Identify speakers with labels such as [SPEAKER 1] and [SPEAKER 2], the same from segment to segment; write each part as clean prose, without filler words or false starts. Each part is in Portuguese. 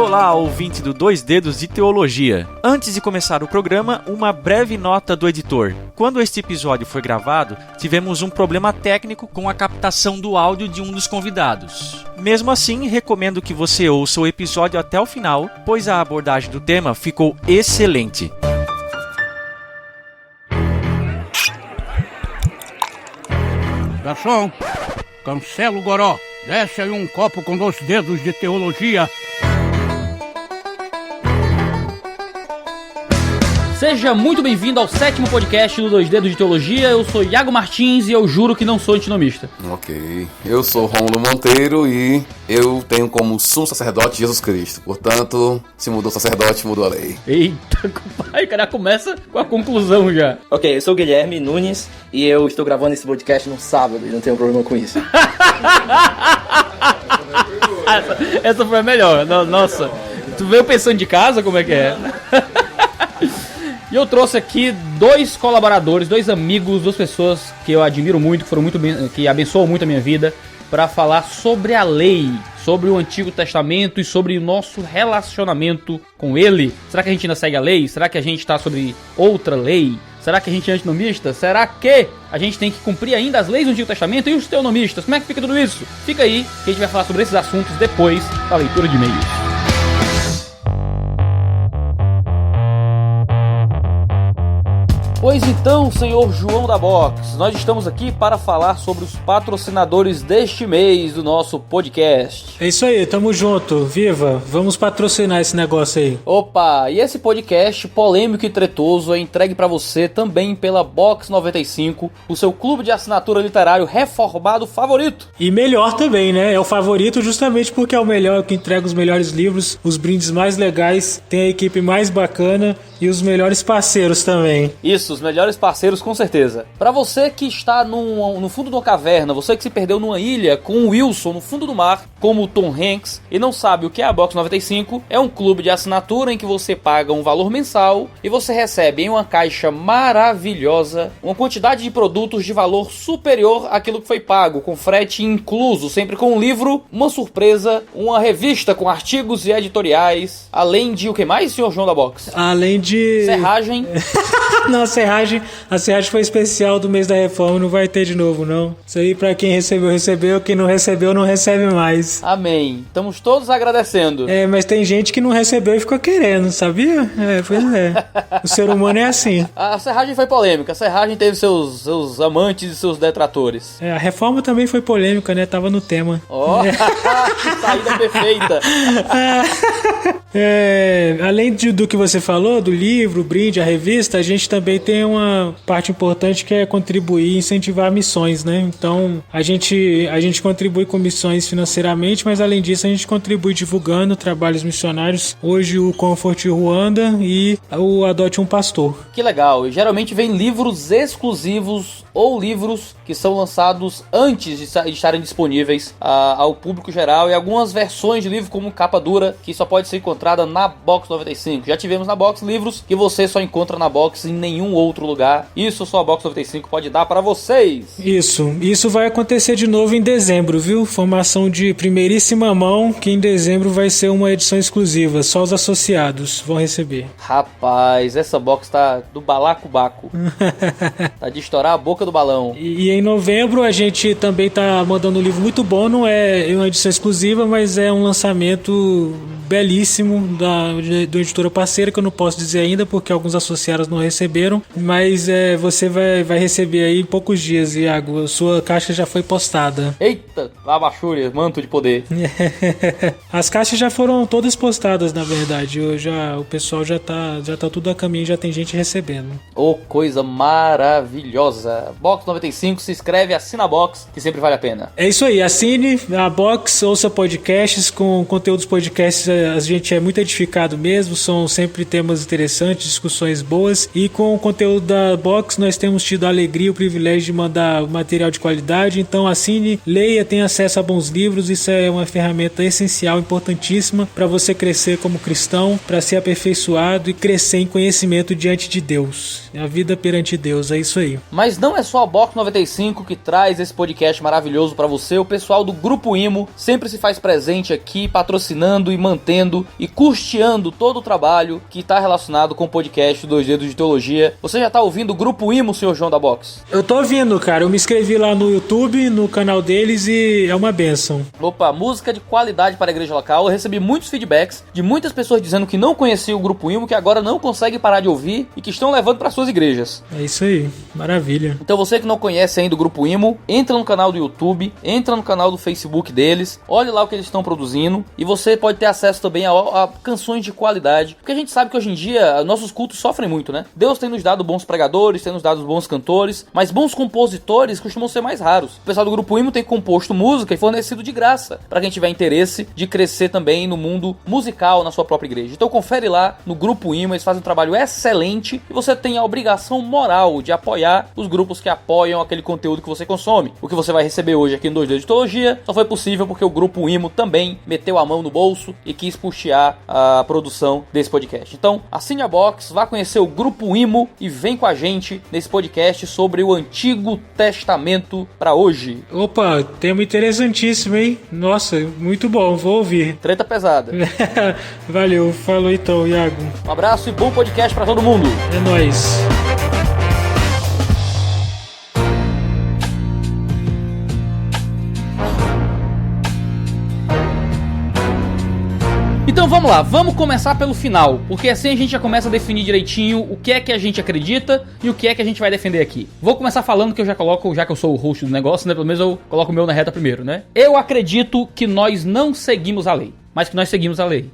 [SPEAKER 1] Olá, ouvinte do Dois Dedos de Teologia. Antes de começar o programa, uma breve nota do editor. Quando este episódio foi gravado, tivemos um problema técnico com a captação do áudio de um dos convidados. Mesmo assim, recomendo que você ouça o episódio até o final, pois a abordagem do tema ficou excelente.
[SPEAKER 2] Garçom, cancela o goró. Desce aí um copo com 2 dedos de teologia.
[SPEAKER 3] Seja muito bem-vindo ao 7º podcast do Dois Dedos de Teologia. Eu sou Iago Martins e eu juro que não sou antinomista.
[SPEAKER 4] Ok, eu sou Rômulo Monteiro e eu tenho como sumo sacerdote Jesus Cristo. Portanto, se mudou o sacerdote, mudou a lei.
[SPEAKER 3] Eita, pai, o cara começa com a conclusão já.
[SPEAKER 5] Ok, eu sou o Guilherme Nunes e eu estou gravando esse podcast no sábado e não tenho problema com isso.
[SPEAKER 3] Essa foi a melhor. Nossa, tu veio pensando de casa como é que é? E eu trouxe aqui 2 colaboradores, 2 amigos, 2 pessoas que eu admiro muito, que abençoam muito a minha vida, para falar sobre a lei, sobre o Antigo Testamento e sobre o nosso relacionamento com ele. Será que a gente ainda segue a lei? Será que a gente está sobre outra lei? Será que a gente é antinomista? Será que a gente tem que cumprir ainda as leis do Antigo Testamento e os teonomistas? Como é que fica tudo isso? Fica aí que a gente vai falar sobre esses assuntos depois da leitura de e-mails. Pois então, senhor João da Box, nós estamos aqui para falar sobre os patrocinadores deste mês do nosso podcast.
[SPEAKER 6] É isso aí, tamo junto, viva, vamos patrocinar esse negócio aí.
[SPEAKER 3] Opa, e esse podcast polêmico e tretoso é entregue para você também pela Box 95, o seu clube de assinatura literário reformado favorito.
[SPEAKER 6] E melhor também, né? É o favorito justamente porque é o melhor, que entrega os melhores livros, os brindes mais legais, tem a equipe mais bacana e os melhores parceiros também.
[SPEAKER 3] Isso, os melhores parceiros com certeza. Para você que está no fundo de uma caverna, você que se perdeu numa ilha com o Wilson no fundo do mar, como o Tom Hanks, e não sabe o que é a Box 95, é um clube de assinatura em que você paga um valor mensal e você recebe em uma caixa maravilhosa uma quantidade de produtos de valor superior àquilo que foi pago, com frete incluso, sempre com um livro, uma surpresa, uma revista com artigos e editoriais, além de o que mais, senhor João da Box?
[SPEAKER 6] Além de...
[SPEAKER 3] serragem.
[SPEAKER 6] Não, a serragem foi especial do mês da reforma, não vai ter de novo, não. Isso aí pra quem recebeu, quem não recebeu, não recebe mais.
[SPEAKER 3] Amém. Estamos todos agradecendo.
[SPEAKER 6] É, mas tem gente que não recebeu e ficou querendo, sabia? É, pois é. O ser humano é assim.
[SPEAKER 3] A serragem foi polêmica, a serragem teve seus amantes e seus detratores.
[SPEAKER 6] É, a reforma também foi polêmica, né? Tava no tema.
[SPEAKER 3] Ó, que saída perfeita.
[SPEAKER 6] Além do que você falou, do livro, o brinde, a revista, a gente também tem uma parte importante que é contribuir e incentivar missões, né? Então, a gente contribui com missões financeiramente, mas além disso a gente contribui divulgando trabalhos missionários. Hoje o Comfort Ruanda e o Adote um Pastor.
[SPEAKER 3] Que legal, e geralmente vem livros exclusivos ou livros que são lançados antes de estarem disponíveis ao público geral, e algumas versões de livro como capa dura que só pode ser encontrada na Box 95. Já tivemos na Box livros que você só encontra na Box em nenhum outro lugar. Isso só a Box 95 pode dar para vocês.
[SPEAKER 6] Isso vai acontecer de novo em dezembro, viu? Formação de primeiríssima mão, que em dezembro vai ser uma edição exclusiva. Só os associados vão receber.
[SPEAKER 3] Rapaz, essa Box tá do balacobaco. Tá de estourar a boca do balão.
[SPEAKER 6] E em novembro a gente também tá mandando um livro muito bom. Não é uma edição exclusiva, mas é um lançamento belíssimo do editora parceira, que eu não posso dizer ainda porque alguns associados não receberam, mas você vai receber aí em poucos dias, Iago. A sua caixa já foi postada.
[SPEAKER 3] Eita, abachúria, manto de poder.
[SPEAKER 6] As caixas já foram todas postadas, na verdade. O pessoal já tá tudo a caminho, já tem gente recebendo.
[SPEAKER 3] Oh, coisa maravilhosa. Box 95, se inscreve, assina a Box, que sempre vale a pena.
[SPEAKER 6] É isso aí, assine a Box, ouça podcasts. Com conteúdos podcasts a gente é muito edificado mesmo, são sempre temas interessantes, discussões boas, e com o conteúdo da Box nós temos tido a alegria e o privilégio de mandar material de qualidade. Então assine, leia, tenha acesso a bons livros. Isso é uma ferramenta essencial, importantíssima para você crescer como cristão, para ser aperfeiçoado e crescer em conhecimento diante de Deus. A vida perante Deus, é isso aí.
[SPEAKER 3] Mas não é só a Box 95 que traz esse podcast maravilhoso para você. O pessoal do Grupo Imo sempre se faz presente aqui, patrocinando e mantendo e custeando todo o trabalho que está relacionado com o podcast Dois Dedos de Teologia. Você já está ouvindo o Grupo Imo, senhor João da Box?
[SPEAKER 6] Eu tô ouvindo, cara. Eu me inscrevi lá no YouTube, no canal deles, e é uma bênção.
[SPEAKER 3] Opa, música de qualidade para a igreja local. Eu recebi muitos feedbacks de muitas pessoas dizendo que não conheciam o Grupo Imo, que agora não conseguem parar de ouvir e que estão levando para suas igrejas.
[SPEAKER 6] É isso aí. Maravilha.
[SPEAKER 3] Então você que não conhece ainda o Grupo Imo, entra no canal do YouTube, entra no canal do Facebook deles, olhe lá o que eles estão produzindo e você pode ter acesso também a canções de qualidade, porque a gente sabe que hoje em dia nossos cultos sofrem muito, né? Deus tem nos dado bons pregadores, tem nos dado bons cantores, mas bons compositores costumam ser mais raros. O pessoal do Grupo Imo tem composto música e fornecido de graça para quem tiver interesse de crescer também no mundo musical na sua própria igreja. Então confere lá no Grupo Imo, eles fazem um trabalho excelente e você tem a obrigação moral de apoiar os grupos que apoiam aquele conteúdo que você consome. O que você vai receber hoje aqui no Dois Dedos de Teologia só foi possível porque o Grupo Imo também meteu a mão no bolso e quis custear a produção desse podcast. Então, assine a box, vá conhecer o Grupo Imo e vem com a gente nesse podcast sobre o Antigo Testamento para hoje.
[SPEAKER 6] Opa, tema interessantíssimo, hein? Nossa, muito bom, vou ouvir.
[SPEAKER 3] Treta pesada.
[SPEAKER 6] Valeu, falou então, Iago.
[SPEAKER 3] Um abraço e bom podcast para todo mundo.
[SPEAKER 6] É nóis.
[SPEAKER 3] Então vamos lá, vamos começar pelo final, porque assim a gente já começa a definir direitinho o que é que a gente acredita e o que é que a gente vai defender aqui. Vou começar falando que eu já coloco, já que eu sou o host do negócio, né, pelo menos eu coloco o meu na reta primeiro, né? Eu acredito que nós não seguimos a lei, mas que nós seguimos a lei.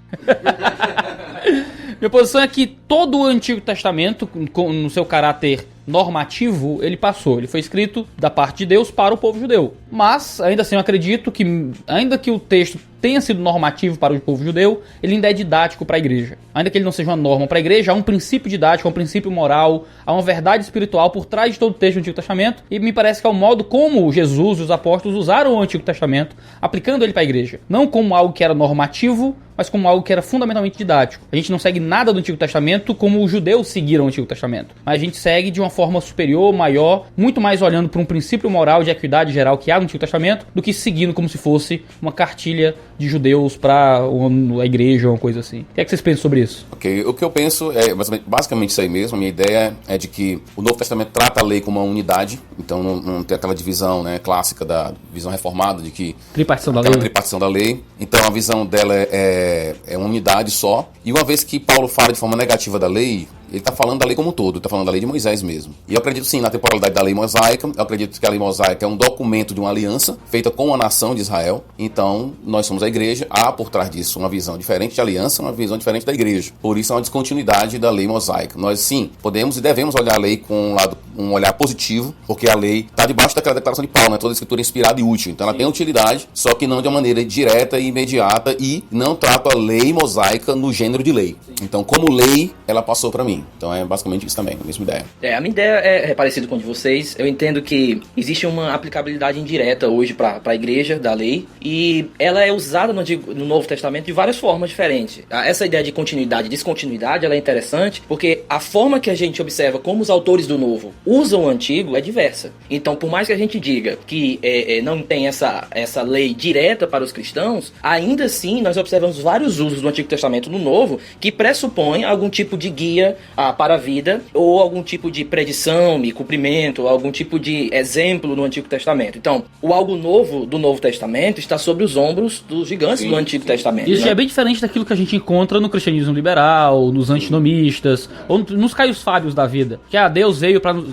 [SPEAKER 3] Minha posição é que todo o Antigo Testamento, no seu caráter normativo, ele passou. Ele foi escrito da parte de Deus para o povo judeu. Mas, ainda assim, eu acredito que, ainda que o texto tenha sido normativo para o povo judeu, ele ainda é didático para a igreja. Ainda que ele não seja uma norma para a igreja, há um princípio didático, há um princípio moral, há uma verdade espiritual por trás de todo o texto do Antigo Testamento, e me parece que é o modo como Jesus e os apóstolos usaram o Antigo Testamento, aplicando ele para a igreja. Não como algo que era normativo, mas como algo que era fundamentalmente didático. A gente não segue nada do Antigo Testamento como os judeus seguiram o Antigo Testamento, mas a gente segue de uma forma superior, maior, muito mais olhando para um princípio moral de equidade geral que há no Antigo Testamento, do que seguindo como se fosse uma cartilha de judeus para a igreja ou uma coisa assim. O que é que vocês pensam sobre isso?
[SPEAKER 4] Ok, o que eu penso é basicamente isso aí mesmo. A minha ideia é de que o Novo Testamento trata a lei como uma unidade, então não tem aquela divisão, né, clássica da visão reformada de que
[SPEAKER 3] Tripartição da
[SPEAKER 4] aquela
[SPEAKER 3] lei.
[SPEAKER 4] tripartição da lei. Então a visão dela é uma unidade só. E uma vez que Paulo fala de forma negativa da lei, ele está falando da lei como um todo, está falando da lei de Moisés mesmo. E eu acredito sim na temporalidade da lei mosaica. Eu acredito que a lei mosaica é um documento de uma aliança feita com a nação de Israel. Então, nós somos a igreja. Há por trás disso uma visão diferente de aliança, uma visão diferente da igreja. Por isso é uma descontinuidade da lei mosaica. Nós sim, podemos e devemos olhar a lei com um olhar positivo, porque a lei está debaixo daquela declaração de Paulo, né? Toda a escritura é inspirada e útil. Então ela tem utilidade, só que não de uma maneira direta e imediata, e não trata a lei mosaica no gênero de lei. Então, como lei, ela passou para mim. Então é basicamente isso também, a mesma ideia.
[SPEAKER 5] A minha ideia é parecida com a de vocês. Eu entendo que existe uma aplicabilidade indireta hoje para a igreja da lei, e ela é usada no Novo Testamento de várias formas diferentes. Essa ideia de continuidade e descontinuidade, ela é interessante porque a forma que a gente observa como os autores do Novo usam o Antigo é diversa. Então, por mais que a gente diga que não tem essa lei direta para os cristãos, ainda assim nós observamos vários usos do Antigo Testamento no Novo que pressupõem algum tipo de guia para a vida, ou algum tipo de predição e cumprimento, ou algum tipo de exemplo no Antigo Testamento. Então, o algo novo do Novo Testamento está sobre os ombros dos gigantes do Antigo Testamento.
[SPEAKER 3] Isso
[SPEAKER 5] né?
[SPEAKER 3] é bem diferente daquilo que a gente encontra no cristianismo liberal, nos antinomistas, ou nos caios fábios da vida. Que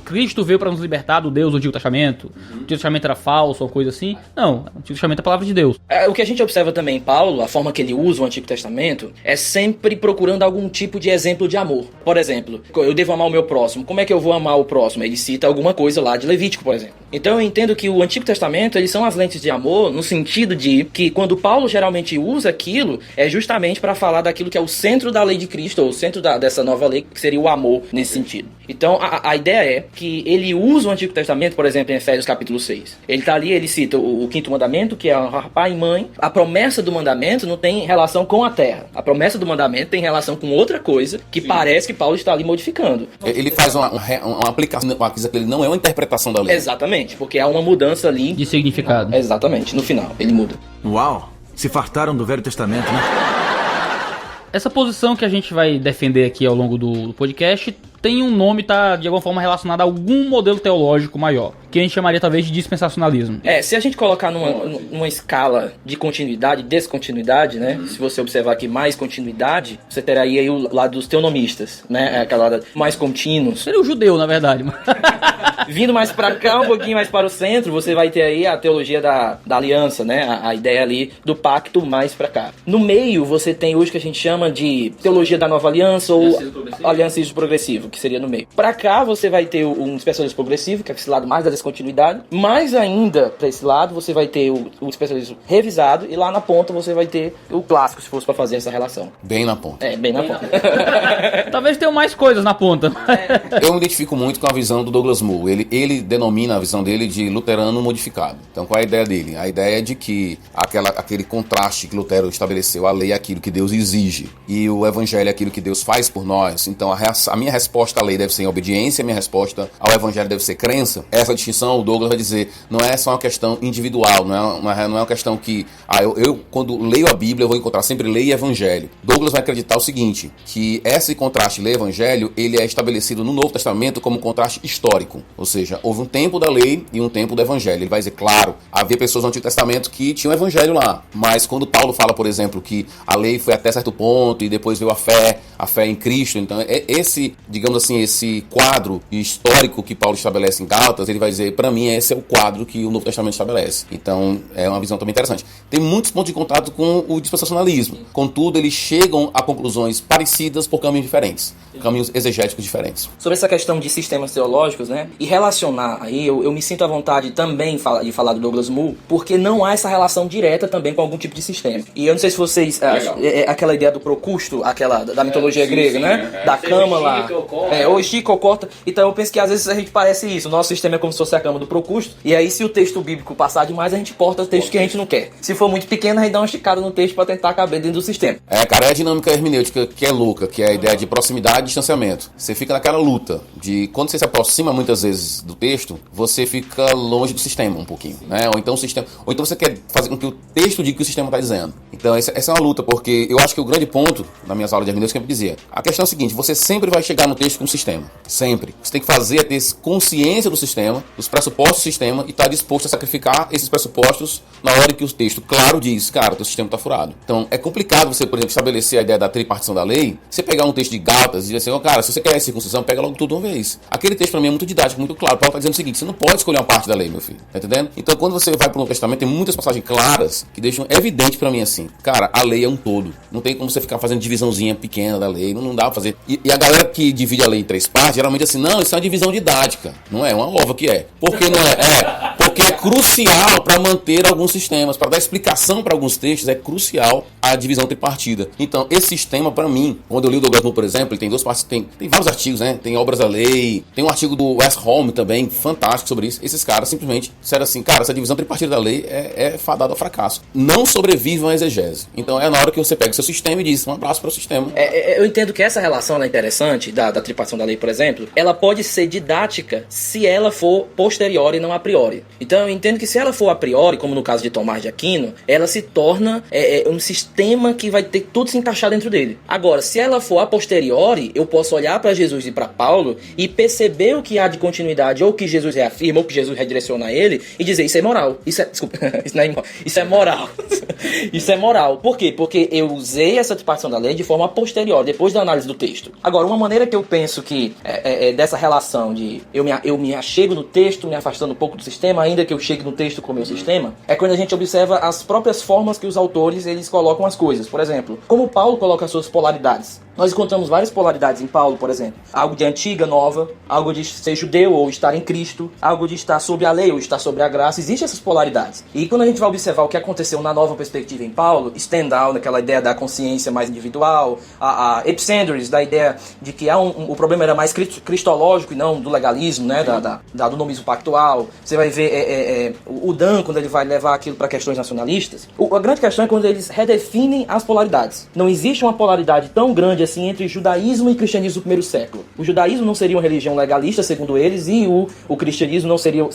[SPEAKER 3] Cristo veio para nos libertar do Deus do Antigo Testamento. O Antigo Testamento era falso, ou coisa assim. Não, o Antigo Testamento é a palavra de Deus.
[SPEAKER 5] O que a gente observa também em Paulo, a forma que ele usa o Antigo Testamento, é sempre procurando algum tipo de exemplo de amor. Por exemplo, eu devo amar o meu próximo. Como é que eu vou amar o próximo? Ele cita alguma coisa lá de Levítico, por exemplo. Então eu entendo que o Antigo Testamento, eles são as lentes de amor, no sentido de que quando Paulo geralmente usa aquilo, é justamente para falar daquilo que é o centro da lei de Cristo, ou o centro dessa nova lei, que seria o amor nesse sentido. Então a ideia é que ele usa o Antigo Testamento, por exemplo, em Efésios capítulo 6. Ele tá ali, ele cita o quinto mandamento, que é honrar pai e mãe. A promessa do mandamento não tem relação com a terra. A promessa do mandamento tem relação com outra coisa que parece que Paulo está ali modificando.
[SPEAKER 4] Ele faz uma aplicação, ele não é uma interpretação da lei.
[SPEAKER 5] Exatamente, porque há uma mudança ali
[SPEAKER 3] De significado.
[SPEAKER 5] Exatamente, no final, ele muda.
[SPEAKER 7] Uau, se fartaram do Velho Testamento, né?
[SPEAKER 3] Essa posição que a gente vai defender aqui ao longo do podcast tem um nome, tá de alguma forma relacionado a algum modelo teológico maior, que a gente chamaria talvez de dispensacionalismo.
[SPEAKER 5] Se a gente colocar numa escala de continuidade e descontinuidade, né? Se você observar aqui mais continuidade, você terá aí o lado dos teonomistas, né? Aquela lado mais contínuos.
[SPEAKER 3] Seria o judeu, na verdade.
[SPEAKER 5] Vindo mais pra cá, um pouquinho mais para o centro, você vai ter aí a teologia da aliança, né? A ideia ali do pacto mais pra cá. No meio, você tem hoje que a gente chama de teologia da nova aliança ou aliancismo progressivo, que seria no meio. Pra cá, você vai ter um dispensacionalismo progressivo, que é esse lado mais da descontinuidade. Mais ainda, pra esse lado, você vai ter o dispensacionalismo revisado, e lá na ponta você vai ter o clássico, se fosse pra fazer essa relação.
[SPEAKER 4] Bem na ponta.
[SPEAKER 5] Bem na ponta.
[SPEAKER 3] Talvez tenham mais coisas na ponta.
[SPEAKER 4] Eu me identifico muito com a visão do Douglas Moo. Ele denomina a visão dele de luterano modificado. Então, qual é a ideia dele? A ideia é de que aquele contraste que Lutero estabeleceu, a lei é aquilo que Deus exige e o evangelho é aquilo que Deus faz por nós. Então, a minha resposta à lei deve ser obediência, a minha resposta ao evangelho deve ser crença. Essa distinção, o Douglas vai dizer, não é só uma questão individual, não é uma questão que eu quando leio a Bíblia, eu vou encontrar sempre lei e evangelho. Douglas vai acreditar o seguinte, que esse contraste lei e evangelho, ele é estabelecido no Novo Testamento como um contraste histórico. Ou seja, houve um tempo da lei e um tempo do evangelho. Ele vai dizer, claro, havia pessoas no Antigo Testamento que tinham o evangelho lá. Mas quando Paulo fala, por exemplo, que a lei foi até certo ponto e depois veio a fé em Cristo, então esse, digamos assim, esse quadro histórico que Paulo estabelece em Gálatas, ele vai dizer, para mim, esse é o quadro que o Novo Testamento estabelece. Então, é uma visão também interessante. Tem muitos pontos de contato com o dispensacionalismo. Contudo, eles chegam a conclusões parecidas por caminhos diferentes, caminhos exegéticos diferentes.
[SPEAKER 5] Sobre essa questão de sistemas teológicos, né, e relacionar aí, eu me sinto à vontade também de falar do Douglas Moo, porque não há essa relação direta também com algum tipo de sistema. E eu não sei se vocês, aquela ideia do procusto, aquela da mitologia grega, né, da cama lá, ou estica ou corta, então eu penso que às vezes a gente parece isso, o nosso sistema é como se fosse a cama do procusto, e aí se o texto bíblico passar demais, a gente corta o texto que a gente não quer. Se for muito pequeno, a gente dá uma esticada no texto para tentar caber dentro do sistema.
[SPEAKER 4] Cara, é a dinâmica hermenêutica que é louca, que é a ideia de proximidade e distanciamento. Você fica naquela luta de, quando você se aproxima muitas vezes do texto, você fica longe do sistema um pouquinho, né? Ou então você quer fazer com que o texto diga o que o sistema está dizendo. Então essa é uma luta, porque eu acho que o grande ponto nas minhas aulas de hermenêutica que eu dizia, a questão é a seguinte, você sempre vai chegar no texto com o sistema, sempre. Você tem que fazer é ter consciência do sistema, dos pressupostos do sistema e estar disposto a sacrificar esses pressupostos na hora que o texto, claro, diz, cara, teu sistema está furado. Então é complicado você, por exemplo, estabelecer a ideia da tripartição da lei, você pegar um texto de Gálatas e dizer assim, cara, se você quer a circuncisão, pega logo tudo de uma vez. Aquele texto para mim é muito didático, muito claro. Paulo está dizendo o seguinte, você não pode escolher uma parte da lei, meu filho, tá entendendo? Então quando você vai para o Novo Testamento, tem muitas passagens claras que deixam evidente para mim assim, cara, a lei é um todo. Não tem como você ficar fazendo divisãozinha pequena da lei, não dá pra fazer. E a galera que divide a lei em 3 partes, geralmente assim, não, isso é uma divisão didática. Não é, uma ova que é. Por que não é? Porque é crucial para manter alguns sistemas, para dar explicação para alguns textos, é crucial a divisão tripartida. Então, esse sistema, para mim, quando eu li o Douglas Moo, por exemplo, ele tem 2 partes, tem vários artigos, né? Tem Obras da Lei, tem um artigo do West Holme também, fantástico sobre isso. Esses caras simplesmente disseram assim, cara, essa divisão tripartida da lei é fadada ao fracasso. Não sobrevive uma exegese. Então, é na hora que você pega o seu sistema e diz, um abraço para o sistema.
[SPEAKER 5] Eu entendo que essa relação é interessante, da tripartição da lei, por exemplo, ela pode ser didática se ela for posteriori e não a priori. Então eu entendo que se ela for a priori, como no caso de Tomás de Aquino, ela se torna um sistema que vai ter tudo se encaixar dentro dele. Agora, se ela for a posteriori, eu posso olhar para Jesus e para Paulo e perceber o que há de continuidade, ou que Jesus reafirma, ou que Jesus redireciona a ele, e dizer, isso é moral. Desculpa, isso não é moral. Isso é moral. Isso é moral. Por quê? Porque eu usei essa tripartição da lei de forma posterior, depois da análise do texto. Agora, uma maneira que eu penso que dessa relação de eu me achego no texto, me afastando um pouco do sistema, ainda que eu chegue no texto com o meu sistema, é quando a gente observa as próprias formas que os autores eles colocam as coisas. Por exemplo, como Paulo coloca as suas polaridades. Nós encontramos várias polaridades em Paulo, por exemplo. Algo de antiga, nova, algo de ser judeu ou estar em Cristo, algo de estar sob a lei ou estar sobre a graça. Existem essas polaridades. E quando a gente vai observar o que aconteceu na nova perspectiva em Paulo, stand-out, aquela ideia da consciência mais individual, a epicentris, da ideia de que o problema era mais cristológico e não do legalismo, né, do nomismo pactual. Você vai ver o Dan, quando ele vai levar aquilo para questões nacionalistas. A grande questão é quando eles redefinem as polaridades. Não existe uma polaridade tão grande assim entre judaísmo e cristianismo do primeiro século. O judaísmo não seria uma religião legalista, segundo eles, e o cristianismo não seria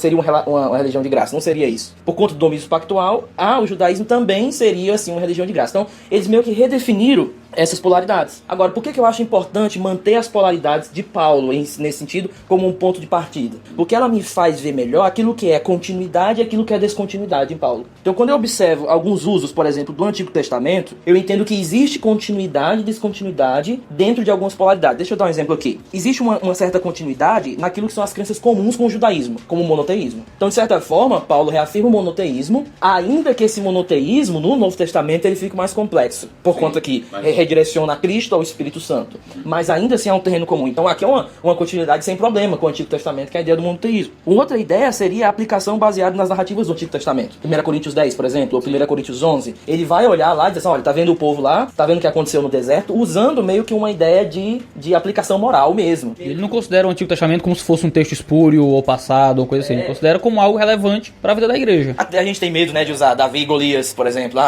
[SPEAKER 5] uma religião de graça. Não seria isso. Por conta do nomismo pactual, o judaísmo também seria assim uma religião de graça. Então, eles meio que redefiniram essas polaridades. Agora, por que eu acho importante manter as polaridades de Paulo nesse sentido como um ponto de partida? Porque ela me faz ver melhor aquilo que é continuidade e aquilo que é descontinuidade em Paulo. Então, quando eu observo alguns usos, por exemplo, do Antigo Testamento, eu entendo que existe continuidade e descontinuidade dentro de algumas polaridades. Deixa eu dar um exemplo aqui. Existe uma certa continuidade naquilo que são as crenças comuns com o judaísmo, como o monoteísmo. Então, de certa forma, Paulo reafirma o monoteísmo, ainda que esse monoteísmo, no Novo Testamento, ele fica mais complexo, por conta que redireciona a Cristo ao Espírito Santo. Mas ainda assim é um terreno comum. Então, aqui é uma continuidade sem problema com o Antigo Testamento, que é a ideia do monoteísmo. Uma outra ideia seria a aplicação baseada nas narrativas do Antigo Testamento. 1 Coríntios 10, por exemplo, ou 1 Coríntios 11. Ele vai olhar lá e dizer assim, olha, tá vendo o povo lá, tá vendo o que aconteceu no deserto, usando meio que uma ideia de aplicação moral mesmo.
[SPEAKER 3] Ele não considera o Antigo Testamento como se fosse um texto espúrio ou passado ou coisa assim. Ele considera como algo relevante para a vida da igreja.
[SPEAKER 5] Até a gente tem medo, né, de usar Davi e Golias, por exemplo.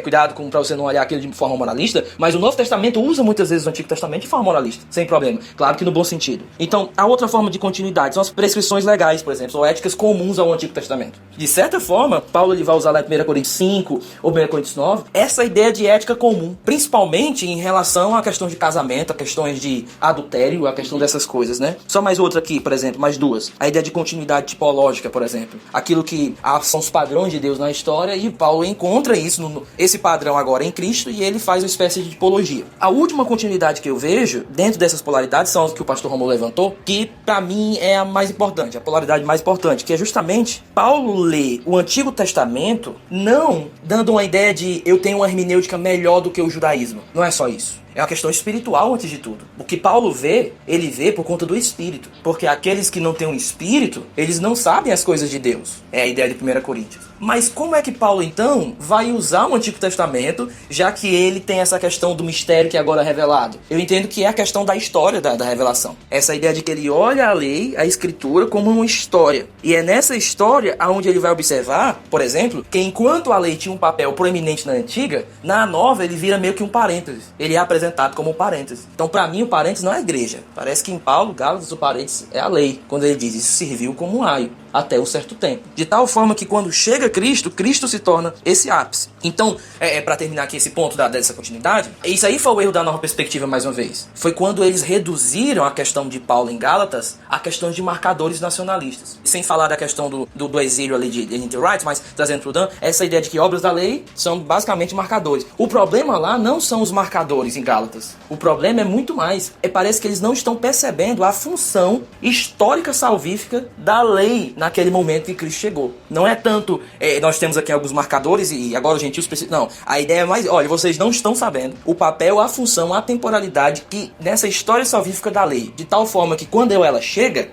[SPEAKER 5] Cuidado para você não olhar aquilo de forma moralista, mas o Novo Testamento usa muitas vezes o Antigo Testamento de forma moralista, sem problema. Claro que no bom sentido. Então, a outra forma de continuidade são as prescrições legais, por exemplo, ou éticas comuns ao Antigo Testamento. De certa forma, Paulo ele vai usar lá em 1 Coríntios 5 ou 1 Coríntios 9, essa ideia de ética comum, principalmente em relação a questões de casamento, a questões de adultério, a questão dessas coisas, né? Só mais outra aqui, por exemplo, mais duas. A ideia de continuidade tipológica, por exemplo. Aquilo que são os padrões de Deus na história e Paulo encontra isso, esse padrão agora em Cristo, e ele faz uma espécie de tipologia. A última continuidade que eu vejo dentro dessas polaridades são as que o pastor Romulo levantou, que pra mim é a mais importante, a polaridade mais importante, que é justamente Paulo lê o Antigo Testamento não dando uma ideia de eu tenho uma hermenêutica melhor do que o judaísmo. Não é só isso. É uma questão espiritual antes de tudo. O que Paulo vê, ele vê por conta do Espírito. Porque aqueles que não têm um Espírito, eles não sabem as coisas de Deus. É a ideia de 1 Coríntios. Mas como é que Paulo, então, vai usar o Antigo Testamento, já que ele tem essa questão do mistério que é agora revelado? Eu entendo que é a questão da história da revelação. Essa ideia de que ele olha a lei, a Escritura, como uma história. E é nessa história onde ele vai observar, por exemplo, que enquanto a lei tinha um papel proeminente na antiga, na nova ele vira meio que um parênteses. Ele é apresentado como um parênteses. Então, para mim, o parênteses não é a igreja. Parece que em Paulo, Gálatas, o parênteses é a lei. Quando ele diz, isso serviu como um aio até um certo tempo. De tal forma que quando chega Cristo, Cristo se torna esse ápice. Então, para terminar aqui esse ponto dessa continuidade, isso aí foi o erro da nova perspectiva mais uma vez. Foi quando eles reduziram a questão de Paulo em Gálatas a questões de marcadores nacionalistas. Sem falar da questão do exílio ali de N.T. Wright, mas trazendo para o Dan, essa ideia de que obras da lei são basicamente marcadores. O problema lá não são os marcadores em Gálatas. O problema é muito mais. Parece que eles não estão percebendo a função histórica salvífica da lei naquele momento que Cristo chegou. Não é tanto, nós temos aqui alguns marcadores e agora os gentios precisam... Não, a ideia é mais, olha, vocês não estão sabendo o papel, a função, a temporalidade que nessa história salvífica da lei, de tal forma que quando ela chega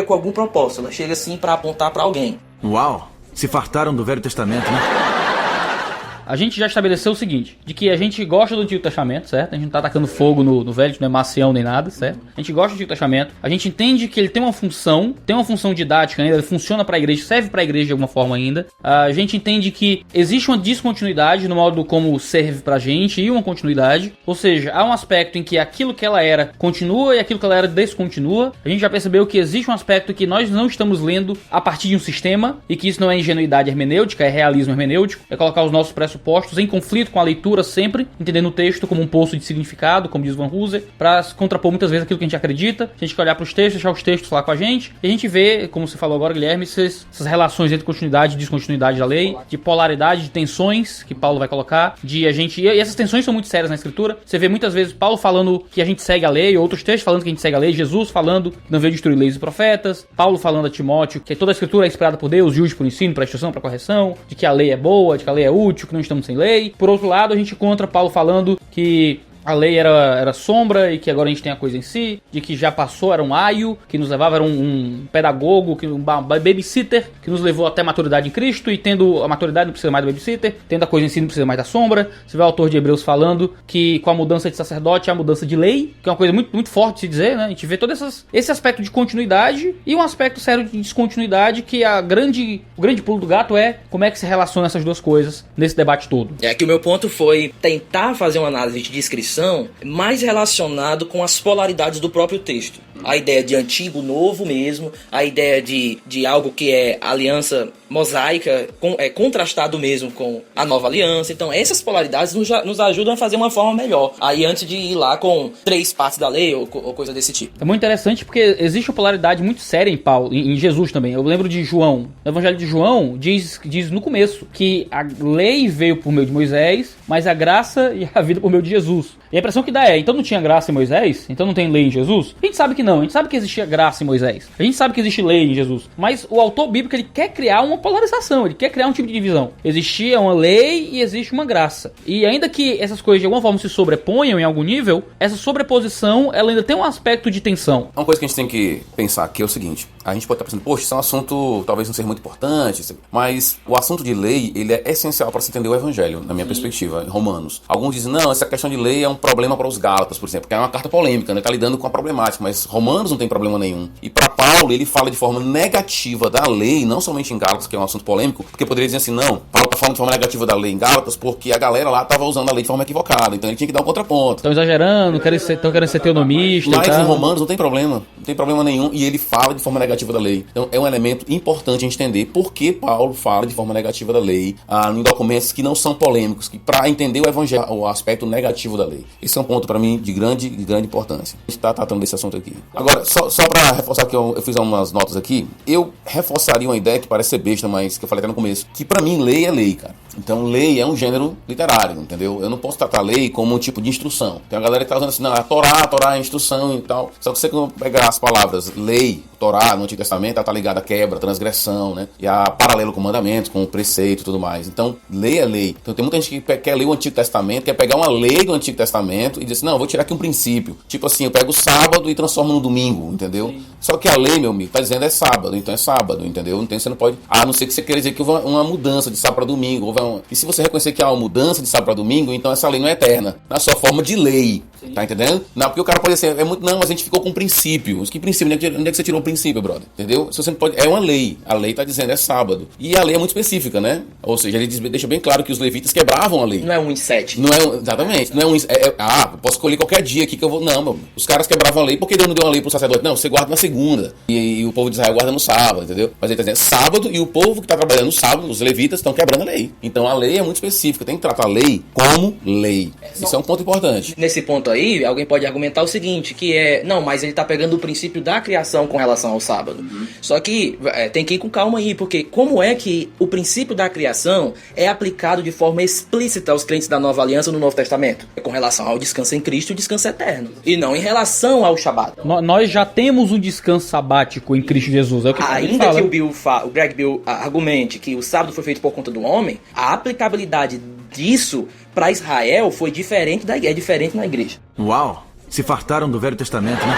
[SPEAKER 5] com algum propósito, ela chega assim para apontar para alguém.
[SPEAKER 7] Uau, se fartaram do Velho Testamento, né?
[SPEAKER 3] A gente já estabeleceu o seguinte, de que a gente gosta do Antigo Testamento, certo? A gente não tá atacando fogo no Velho, não é macião nem nada, certo? A gente gosta do Antigo Testamento, a gente entende que ele tem uma função didática ainda, ele funciona pra igreja, serve pra igreja de alguma forma ainda. A gente entende que existe uma descontinuidade no modo como serve pra gente e uma continuidade, ou seja, há um aspecto em que aquilo que ela era continua e aquilo que ela era descontinua. A gente já percebeu que existe um aspecto que nós não estamos lendo a partir de um sistema e que isso não é ingenuidade hermenêutica, é realismo hermenêutico, é colocar os nossos pressupostos em conflito com a leitura sempre, entendendo o texto como um poço de significado, como diz Van Hooser, para contrapor muitas vezes aquilo que a gente acredita. A gente quer olhar para os textos, deixar os textos lá com a gente, e a gente vê, como você falou agora, Guilherme, essas relações entre continuidade e descontinuidade da lei, de polaridade, de tensões que Paulo vai colocar, e essas tensões são muito sérias na escritura. Você vê muitas vezes Paulo falando que a gente segue a lei, outros textos falando que a gente segue a lei, Jesus falando que não veio destruir leis e profetas, Paulo falando a Timóteo que toda a escritura é inspirada por Deus, útil para o ensino, para a instrução, para a correção, de que a lei é boa, de que a lei é útil, que não estamos sem lei. Por outro lado, a gente encontra Paulo falando que a lei era sombra e que agora a gente tem a coisa em si, de que já passou, era um aio, que nos levava, era um pedagogo, um babysitter, que nos levou até a maturidade em Cristo, e tendo a maturidade não precisa mais do babysitter, tendo a coisa em si não precisa mais da sombra. Você vê o autor de Hebreus falando que com a mudança de sacerdote há a mudança de lei, que é uma coisa muito, muito forte de se dizer, né? A gente vê todo esse aspecto de continuidade e um aspecto sério de descontinuidade, que o grande pulo do gato é como é que se relaciona essas duas coisas nesse debate todo.
[SPEAKER 5] É que o meu ponto foi tentar fazer uma análise de descrição mais relacionado com as polaridades do próprio texto. A ideia de antigo, novo mesmo, a ideia de algo que é aliança mosaica, contrastado mesmo com a nova aliança. Então essas polaridades nos ajudam a fazer uma forma melhor. Aí antes de ir lá com 3 partes da lei ou coisa desse tipo.
[SPEAKER 3] É muito interessante porque existe uma polaridade muito séria em Paulo, em Jesus também. Eu lembro de João. No Evangelho de João diz no começo que a lei veio por meio de Moisés, mas a graça e a vida por meio de Jesus. E a impressão que dá então não tinha graça em Moisés? Então não tem lei em Jesus? A gente sabe que não. A gente sabe que existia graça em Moisés. A gente sabe que existe lei em Jesus. Mas o autor bíblico, ele quer criar uma polarização. Ele quer criar um tipo de divisão. Existia uma lei e existe uma graça. E ainda que essas coisas de alguma forma se sobreponham em algum nível, essa sobreposição, ela ainda tem um aspecto de tensão.
[SPEAKER 4] Uma coisa que a gente tem que pensar aqui é o seguinte. A gente pode estar pensando, poxa, isso é um assunto talvez não seja muito importante, mas o assunto de lei, ele é essencial para se entender o evangelho, na minha perspectiva, em Romanos. Alguns dizem, não, essa questão de lei é um problema para os Gálatas, por exemplo, que é uma carta polêmica, né? Tá lidando com a problemática, mas Romanos não tem problema nenhum. E para Paulo, ele fala de forma negativa da lei, não somente em Gálatas, que é um assunto polêmico, porque poderia dizer assim, não, Paulo tá falando de forma negativa da lei em Gálatas porque a galera lá tava usando a lei de forma equivocada, então ele tinha que dar um contraponto.
[SPEAKER 3] Estão exagerando, estão querendo ser teonomista.
[SPEAKER 4] Mas em Romanos não tem problema nenhum, e ele fala de forma negativa da lei. Então é um elemento importante a gente entender por que Paulo fala de forma negativa da lei em documentos que não são polêmicos, que para entender o evangelho, o aspecto negativo da lei. Esse é um ponto para mim de grande importância. A gente está tratando desse assunto aqui. Agora, só para reforçar que eu fiz umas notas aqui, eu reforçaria uma ideia que parece ser besta, mas que eu falei até no começo, que para mim lei é lei, cara. Então lei é um gênero literário, entendeu? Eu não posso tratar lei como um tipo de instrução. Tem uma galera que tá usando assim, não, a Torá é instrução e tal. Só que você pegar as palavras lei, Torá, no Antigo Testamento, ela tá ligada a quebra, transgressão, né? E a paralelo com mandamentos, com o preceito e tudo mais. Então, lei é lei. Então tem muita gente que quer ler o Antigo Testamento, quer pegar uma lei do Antigo Testamento e dizer assim, não, eu vou tirar aqui um princípio. Tipo assim, eu pego o sábado e transformo no domingo, entendeu? Sim. Só que a lei, meu amigo, tá dizendo é sábado, então é sábado, entendeu? Então você não pode... A não ser que você queira dizer que houve uma mudança de sábado para domingo. E se você reconhecer que há uma mudança de sábado para domingo, então essa lei não é eterna. Na sua forma de lei. Sim. Tá entendendo? Não, porque o cara pode dizer, não, mas a gente ficou com um princípio. Que princípio? Onde é que você tirou o princípio, brother? Entendeu? Se você não pode... É uma lei. A lei tá dizendo é sábado. E a lei é muito específica, né? Ou seja, ele deixa bem claro que os levitas quebravam a lei.
[SPEAKER 5] Não é 1 em 7.
[SPEAKER 4] Não é, exatamente. Não é eu posso escolher qualquer dia aqui que eu vou... Não, meu. Os caras quebravam a lei. Por que Deus não deu uma lei pro sacerdote? Não, você guarda na segunda. E o povo de Israel guarda no sábado, entendeu? Mas ele tá dizendo sábado, e o povo que tá trabalhando no sábado, os levitas, estão quebrando a lei. Então a lei é muito específica. Tem que tratar a lei como lei. Isso é um ponto importante.
[SPEAKER 5] Nesse ponto aí, alguém pode argumentar o seguinte, que é... Não, mas ele tá pegando o princípio da criação com relação ao sábado. Só que tem que ir com calma aí, porque como é que o princípio da criação é aplicado de forma explícita aos crentes da Nova Aliança no Novo Testamento? É com relação ao descanso em Cristo e o descanso eterno. E não em relação ao Shabat.
[SPEAKER 3] Nós já temos um descanso sabático em Cristo Jesus. É o que
[SPEAKER 5] ainda que o Greg Bill argumente que o sábado foi feito por conta do homem, a aplicabilidade disso para Israel foi diferente na igreja.
[SPEAKER 7] Uau! Se fartaram do Velho Testamento, né?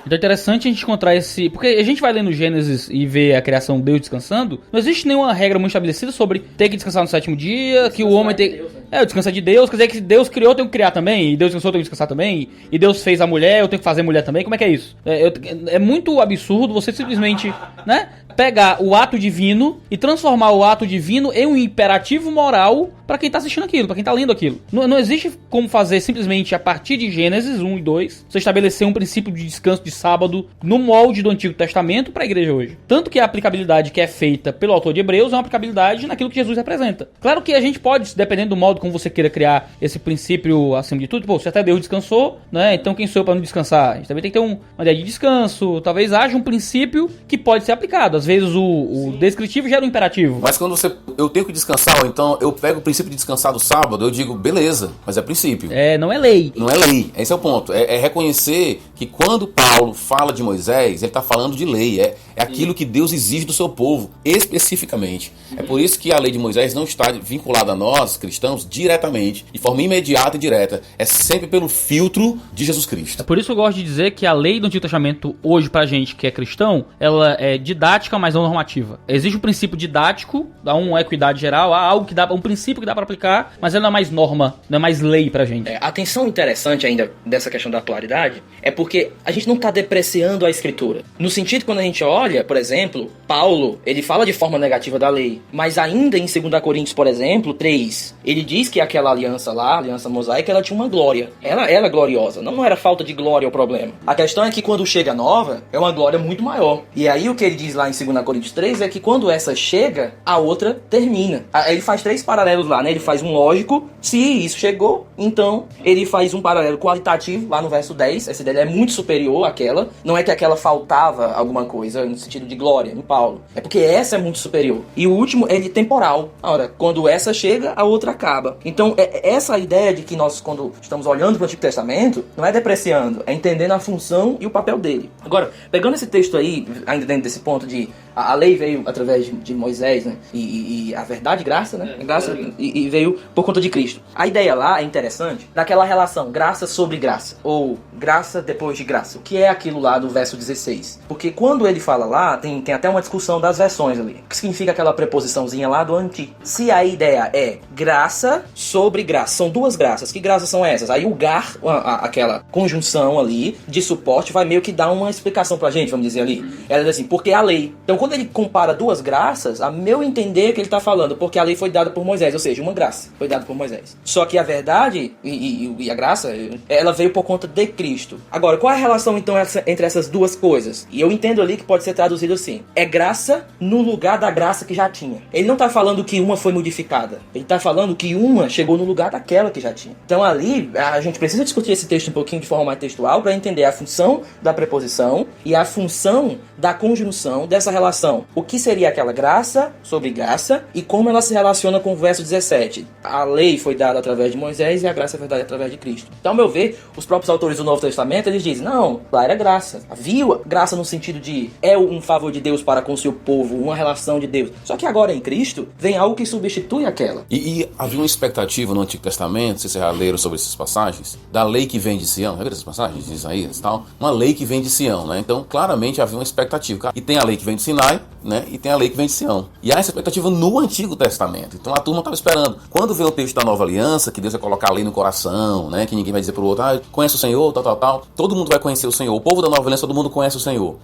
[SPEAKER 3] Então é interessante a gente encontrar esse... Porque a gente vai lendo Gênesis e vê a criação de Deus descansando. Não existe nenhuma regra muito estabelecida sobre ter que descansar no 7º dia, que o homem tem... o descanso é de Deus. Quer dizer que Deus criou, eu tenho que criar também. E Deus descansou, eu tenho que descansar também. E Deus fez a mulher, eu tenho que fazer mulher também. Como é que é isso? É muito absurdo você simplesmente, né, pegar o ato divino e transformar o ato divino em um imperativo moral para quem tá assistindo aquilo, para quem tá lendo aquilo. Não existe como fazer simplesmente a partir de Gênesis 1 e 2, você estabelecer um princípio de descanso de sábado no molde do Antigo Testamento para a igreja hoje. Tanto que a aplicabilidade que é feita pelo autor de Hebreus é uma aplicabilidade naquilo que Jesus representa. Claro que a gente pode, dependendo do modo como você queira criar esse princípio acima de tudo, se até Deus descansou, né? Então quem sou eu para não descansar? A gente também tem que ter uma ideia de descanso. Talvez haja um princípio que pode ser aplicado. Às vezes o descritivo gera um imperativo.
[SPEAKER 4] Mas quando eu tenho que descansar, ou então eu pego o princípio de descansar do sábado, eu digo, beleza, mas é princípio.
[SPEAKER 3] Não é lei.
[SPEAKER 4] Não é lei. Esse é o ponto. É reconhecer que quando Paulo fala de Moisés, ele está falando de lei. É aquilo que Deus exige do seu povo, especificamente. É por isso que a lei de Moisés não está vinculada a nós, cristãos, diretamente, de forma imediata e direta. É sempre pelo filtro de Jesus Cristo.
[SPEAKER 3] É por isso que eu gosto de dizer que a lei do Antigo Testamento, hoje pra gente que é cristão, ela é didática, mas não normativa. Existe um princípio didático, dá uma equidade geral, há algo que dá, um princípio que dá pra aplicar, mas ela não é mais norma, não é mais lei pra gente.
[SPEAKER 5] A atenção interessante ainda dessa questão da atualidade é porque porque a gente não está depreciando a escritura. No sentido que quando a gente olha, por exemplo, Paulo, ele fala de forma negativa da lei, mas ainda em 2 Coríntios, por exemplo, 3, ele diz que aquela aliança lá, a aliança mosaica, ela tinha uma glória. Ela era gloriosa, não era falta de glória o problema. A questão é que quando chega a nova, é uma glória muito maior. E aí o que ele diz lá em 2 Coríntios 3 é que quando essa chega, a outra termina. Aí ele faz 3 paralelos lá, né? Ele faz um lógico, se isso chegou, então ele faz um paralelo qualitativo lá no verso 10. Essa ideia é muito superior àquela. Não é que aquela faltava alguma coisa no sentido de glória em Paulo. É porque essa é muito superior. E o último é de temporal. Ora, quando essa chega, a outra acaba. Então, essa ideia de que nós, quando estamos olhando para o Antigo Testamento, não é depreciando, é entendendo a função e o papel dele. Agora, pegando esse texto aí, ainda dentro desse ponto de a lei veio através de Moisés, né? E a verdade, graça, né? Graça, e veio por conta de Cristo. A ideia lá é interessante, daquela relação graça sobre graça, ou graça depois de graça. O que é aquilo lá do verso 16? Porque quando ele fala lá, tem até uma discussão das versões ali. O que significa aquela preposiçãozinha lá do anti? Se a ideia é graça sobre graça, são duas graças. Que graças são essas? Aí o gar, aquela conjunção ali de suporte, vai meio que dar uma explicação pra gente, vamos dizer ali. Ela diz assim, porque a lei. Então quando ele compara duas graças, a meu entender que ele está falando, porque a lei foi dada por Moisés, ou seja, uma graça foi dada por Moisés. Só que a verdade e a graça, ela veio por conta de Cristo. Agora, qual é a relação então entre essas duas coisas? E eu entendo ali que pode ser traduzido assim, é graça no lugar da graça que já tinha. Ele não está falando que uma foi modificada, ele está falando que uma chegou no lugar daquela que já tinha. Então ali, a gente precisa discutir esse texto um pouquinho de forma mais textual para entender a função da preposição e a função da conjunção dessa relação. O que seria aquela graça sobre graça e como ela se relaciona com o verso 17. A lei foi dada através de Moisés e a graça foi dada através de Cristo. Então, ao meu ver, os próprios autores do Novo Testamento, eles dizem, não, lá era graça. Havia graça no sentido de é um favor de Deus para com o seu povo, uma relação de Deus. Só que agora em Cristo vem algo que substitui aquela.
[SPEAKER 4] E havia uma expectativa no Antigo Testamento, se vocês já leram sobre essas passagens, da lei que vem de Sião, lembra essas passagens de Isaías e tal? Uma lei que vem de Sião, né? Então, claramente havia uma expectativa. E tem a lei que vem de Sinai, né? E tem a lei que vem de Sião. E há essa expectativa no Antigo Testamento. Então a turma estava esperando. Quando vê o texto da Nova Aliança, que Deus vai colocar a lei no coração, né? Que ninguém vai dizer pro outro, conhece o Senhor, tal. Todo mundo vai conhecer o Senhor. O povo da Nova Aliança, todo mundo conhece o Senhor.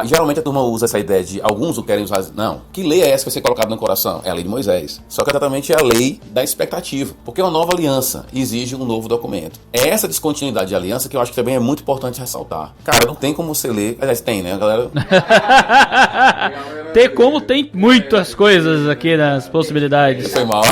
[SPEAKER 4] Geralmente a turma usa essa ideia de, alguns o querem usar, não, que lei é essa que vai ser colocada no coração? É a lei de Moisés. Só que exatamente é a lei da expectativa. Porque uma nova aliança exige um novo documento. É essa descontinuidade de aliança que eu acho que também é muito importante ressaltar. Cara, não tem como você ler. Aliás, tem, né, galera?
[SPEAKER 3] Ter como tem muitas coisas aqui nas possibilidades.
[SPEAKER 4] Foi mal,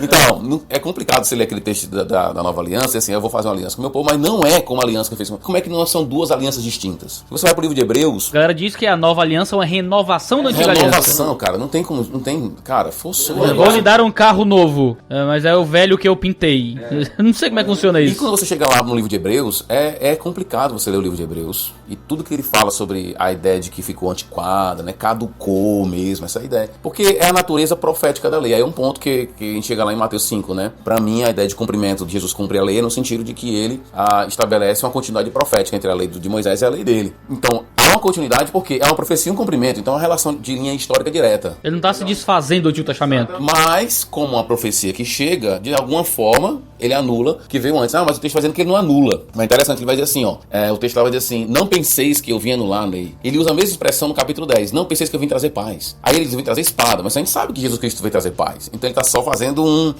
[SPEAKER 4] Então, é complicado você ler aquele texto da Nova Aliança e assim, eu vou fazer uma aliança com o meu povo, mas não é como a aliança que fez. Como é que não são duas alianças distintas? Se você vai pro livro de Hebreus...
[SPEAKER 3] A galera diz que a Nova Aliança é uma renovação da Antiga Aliança.
[SPEAKER 4] Renovação, cara, não tem como... Não tem, cara, forçou.
[SPEAKER 3] Vou lhe dar um carro novo, mas é o velho que eu pintei. Não sei como é que funciona isso.
[SPEAKER 4] E quando você chega lá no livro de Hebreus, é complicado você ler o livro de Hebreus. E tudo que ele fala sobre a ideia de que ficou antiquada, né, caducou mesmo, essa ideia. Porque é a natureza profética da lei. Aí é um ponto que a gente chega lá em Mateus 5, né? Pra mim, a ideia de cumprimento de Jesus cumprir a lei é no sentido de que ele estabelece uma continuidade profética entre a lei de Moisés e a lei dele. Então, há uma continuidade porque é uma profecia e um cumprimento. Então, é uma relação de linha histórica direta.
[SPEAKER 3] Ele não tá se desfazendo do Antigo Testamento.
[SPEAKER 4] Mas, como uma profecia que chega, de alguma forma, ele anula que veio antes. Mas o texto vai dizendo que ele não anula. Mas é interessante, ele vai dizer assim, o texto lá vai dizer assim, não penseis que eu vim anular a lei. Ele usa a mesma expressão no capítulo 10, não penseis que eu vim trazer paz. Aí ele diz, eu vim trazer espada, mas a gente sabe que Jesus Cristo veio trazer paz. Então ele está só fazendo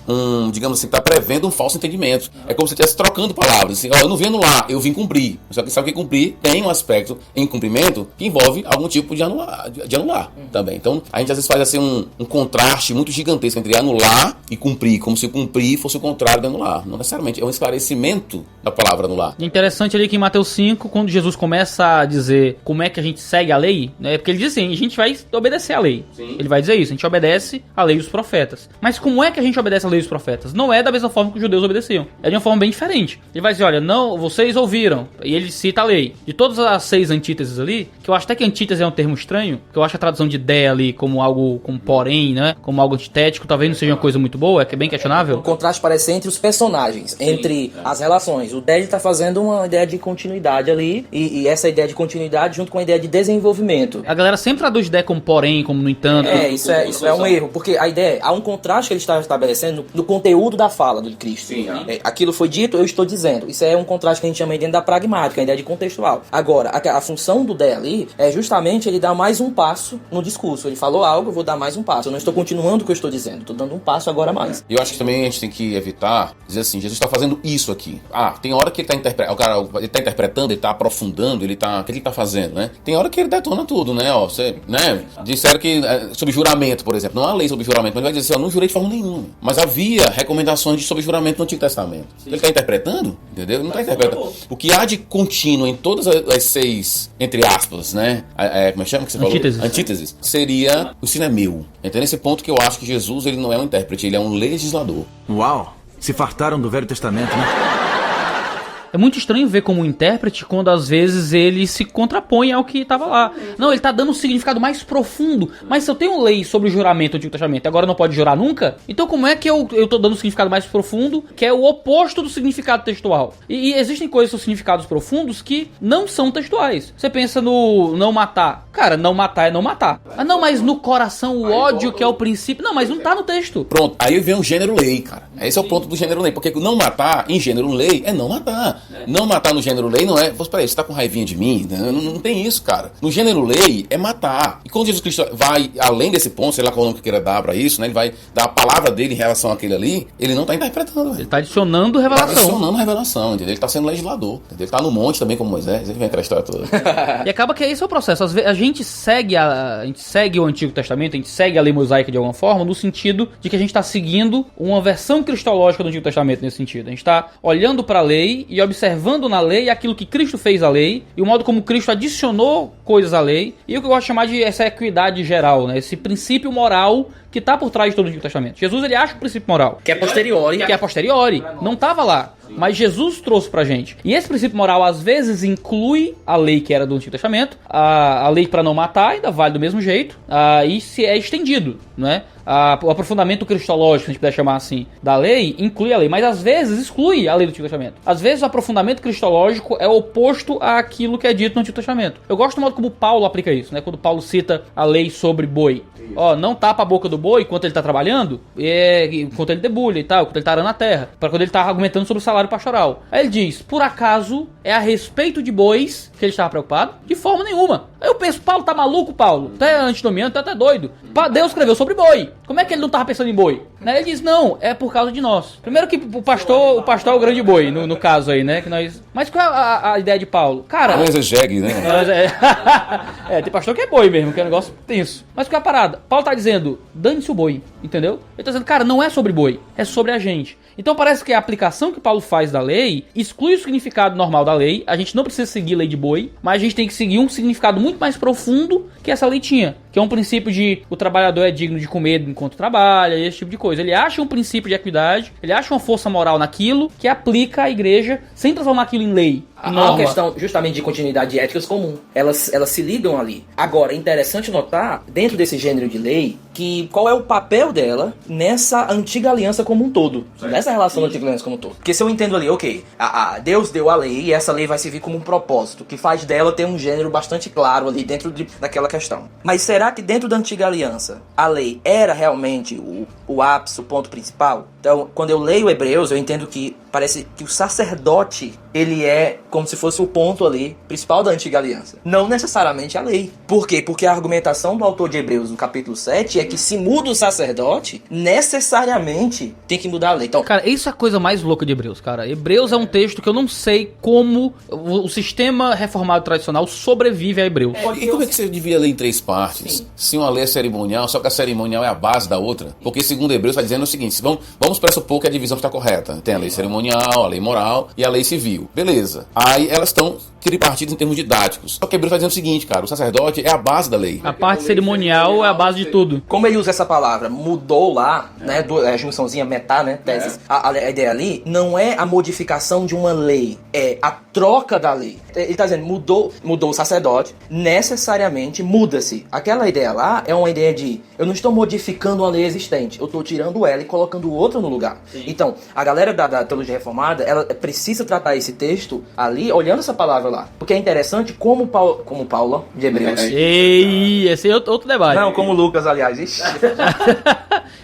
[SPEAKER 4] digamos assim, está prevendo um falso entendimento. É como se estivesse trocando palavras. Assim, eu não vim anular, eu vim cumprir. Só que sabe que cumprir tem um aspecto em cumprimento que envolve algum tipo de anular também. Então a gente às vezes faz assim um contraste muito gigantesco entre anular e cumprir, como se cumprir fosse o contrário de anular. Não necessariamente, é um esclarecimento da palavra anular.
[SPEAKER 3] Interessante ali que em Mateus 5, quando Jesus começa a dizer como é que a gente segue a lei, né? Porque ele diz assim, a gente vai obedecer a lei. Sim. Ele vai dizer isso, a gente obedece a lei dos profetas. Mas como é que a gente obedece a lei dos profetas? Não é da mesma forma que os judeus obedeciam. É de uma forma bem diferente. Ele vai dizer, olha, não, vocês ouviram. E ele cita a lei. De todas as 6 antíteses ali, que eu acho até que antítese é um termo estranho, que eu acho a tradução de ideia ali como algo, como porém, né? Como algo antitético, talvez não seja uma coisa muito boa, é que é bem questionável.
[SPEAKER 5] O contraste parece entre os personagens, entre as relações. O Ded tá fazendo uma ideia de continuidade ali, e essa ideia de continuidade junto com a ideia de desenvolvimento.
[SPEAKER 3] A galera sempre traduz ideia como porém, como no entanto.
[SPEAKER 5] Isso é um erro, porque a ideia, há um contraste que ele está estabelecendo no conteúdo da fala. fala de Cristo. Aquilo foi dito, eu estou dizendo. Isso é um contraste que a gente chama dentro da pragmática, a ideia de contextual. Agora, a função do D ali é justamente ele dar mais um passo no discurso. Ele falou algo, eu vou dar mais um passo. Eu não estou continuando o que eu estou dizendo, estou dando um passo agora a mais.
[SPEAKER 4] E eu acho que também a gente tem que evitar dizer assim, Jesus está fazendo isso aqui. Tem hora que ele está interpretando, o cara ele tá interpretando, ele está aprofundando, o que ele está fazendo, né? Tem hora que ele detona tudo, né? Disseram que sobre juramento, por exemplo, não há lei sobre juramento, mas ele vai dizer assim, eu não jurei de forma nenhuma. Mas havia recomendações sobre juramento no Antigo Testamento. Ele está interpretando, entendeu? Ele não está interpretando. O que há de contínuo em todas as 6, entre aspas, né? Como é que chama que você falou? Antíteses. Seria, o ensino é meu. Então, nesse ponto que eu acho que Jesus, ele não é um intérprete, ele é um legislador.
[SPEAKER 7] Uau! Se fartaram do Velho Testamento, né?
[SPEAKER 3] É muito estranho ver como intérprete quando às vezes ele se contrapõe ao que estava lá. Não, ele tá dando um significado mais profundo. Mas se eu tenho lei sobre juramento do Antigo Testamento e agora não pode jurar nunca, então como é que eu tô dando um significado mais profundo, que é o oposto do significado textual? E existem coisas com significados profundos que não são textuais. Você pensa no não matar. Cara, não matar é não matar. Ah, não, mas no coração o ódio que é o princípio. Não, mas não tá no texto.
[SPEAKER 4] Pronto, aí vem o gênero lei, cara. Esse é o ponto do gênero lei. Porque não matar em gênero lei é não matar. Não matar no gênero lei não é... Peraí, você tá com raivinha de mim? Não tem isso, cara. No gênero lei é matar. E quando Jesus Cristo vai além desse ponto, sei lá qual nome que queira dar pra isso, né? Ele vai dar a palavra dele em relação àquele ali, ele não tá interpretando, velho.
[SPEAKER 3] Ele tá adicionando revelação.
[SPEAKER 4] Ele tá adicionando revelação, entendeu? Ele tá sendo legislador, entendeu? Ele tá no monte também como Moisés, ele vem aquela história toda.
[SPEAKER 3] E acaba que esse é o processo. A gente segue o Antigo Testamento, a gente segue a lei mosaica de alguma forma, no sentido de que a gente tá seguindo uma versão cristológica do Antigo Testamento nesse sentido. A gente tá olhando pra lei e observando na lei aquilo que Cristo fez à lei e o modo como Cristo adicionou coisas à lei e o que eu gosto de chamar de essa equidade geral, né? Esse princípio moral que está por trás de todo o Antigo Testamento. Jesus, ele acha o princípio moral.
[SPEAKER 5] Que é posteriori.
[SPEAKER 3] Que é posteriori. Não estava lá. Mas Jesus trouxe pra gente. E esse princípio moral, às vezes, inclui a lei que era do Antigo Testamento. A lei para não matar ainda vale do mesmo jeito. E se é estendido, né? O aprofundamento cristológico, se a gente puder chamar assim, da lei, inclui a lei. Mas às vezes exclui a lei do Antigo Testamento. Às vezes o aprofundamento cristológico é oposto àquilo que é dito no Antigo Testamento. Eu gosto do modo como Paulo aplica isso, né? Quando Paulo cita a lei sobre boi. Não tapa a boca do boi enquanto ele tá trabalhando, enquanto ele debulha e tal, enquanto ele tá arando a terra, para quando ele tá argumentando sobre o salário pastoral. Aí ele diz, por acaso é a respeito de bois que ele estava preocupado? De forma nenhuma. Aí eu penso, Paulo tá maluco, Paulo? Tá antinomiano, tá até doido. Deus escreveu sobre boi. Como é que ele não tava pensando em boi? Ele diz, não, é por causa de nós. Primeiro que o pastor é o grande boi, no caso aí, né? Que nós... Mas qual é a ideia de Paulo? Cara...
[SPEAKER 4] Não exeggue, né?
[SPEAKER 3] Tem pastor que é boi mesmo, que é um negócio tenso. Mas qual é a parada? Paulo tá dizendo, dane-se o boi, entendeu? Ele tá dizendo, cara, não é sobre boi, é sobre a gente. Então parece que a aplicação que Paulo faz da lei exclui o significado normal da lei. A gente não precisa seguir a lei de boi, mas a gente tem que seguir um significado muito mais profundo que essa lei tinha. Que é um princípio de o trabalhador é digno de comer enquanto trabalha, esse tipo de coisa. Ele acha um princípio de equidade, ele acha uma força moral naquilo que aplica à igreja sem transformar aquilo em lei.
[SPEAKER 5] Há uma questão justamente de continuidade de éticas comum. Elas se ligam ali. Agora, é interessante notar, dentro desse gênero de lei, que qual é o papel dela nessa antiga aliança como um todo. Nessa relação da antiga aliança como um todo. Porque se eu entendo ali, ok, Deus deu a lei e essa lei vai servir como um propósito, que faz dela ter um gênero bastante claro ali dentro daquela questão. Mas será que dentro da antiga aliança, a lei era realmente o ápice, o ponto principal? Então, quando eu leio Hebreus, eu entendo que parece que o sacerdote, ele é como se fosse o ponto ali principal da antiga aliança. Não necessariamente a lei. Por quê? Porque a argumentação do autor de Hebreus no capítulo 7 é que se muda o sacerdote, necessariamente tem que mudar a lei. Então,
[SPEAKER 3] cara, isso é a coisa mais louca de Hebreus, cara. Hebreus é um texto que eu não sei como o sistema reformado tradicional sobrevive a Hebreus.
[SPEAKER 4] E como é que você devia ler em 3 partes? Sim. Se uma lei é cerimonial, só que a cerimonial é a base da outra. Porque segundo Hebreus está dizendo o seguinte, vamos pressupor que a divisão está correta. Tem a lei cerimonial, a lei moral e a lei civil. Beleza. Aí elas estão tripartidas em termos didáticos. Só que Hebreus está dizendo o seguinte, cara, o sacerdote é a base da lei.
[SPEAKER 3] A parte cerimonial é a base de tudo.
[SPEAKER 5] Como ele usa essa palavra, mudou lá, né, a junçãozinha metá, né, teses, a ideia ali não é a modificação de uma lei, é a troca da lei. Ele está dizendo, mudou o sacerdote, necessariamente muda-se. Aquela ideia lá é uma ideia de, eu não estou modificando uma lei existente, eu estou tirando ela e colocando outra no lugar. Sim. Então, a galera da teologia reformada, ela precisa tratar esse texto ali, olhando essa palavra lá. Porque é interessante como Paulo de Hebreus.
[SPEAKER 3] Esse é outro debate.
[SPEAKER 5] Não, como Lucas, aliás.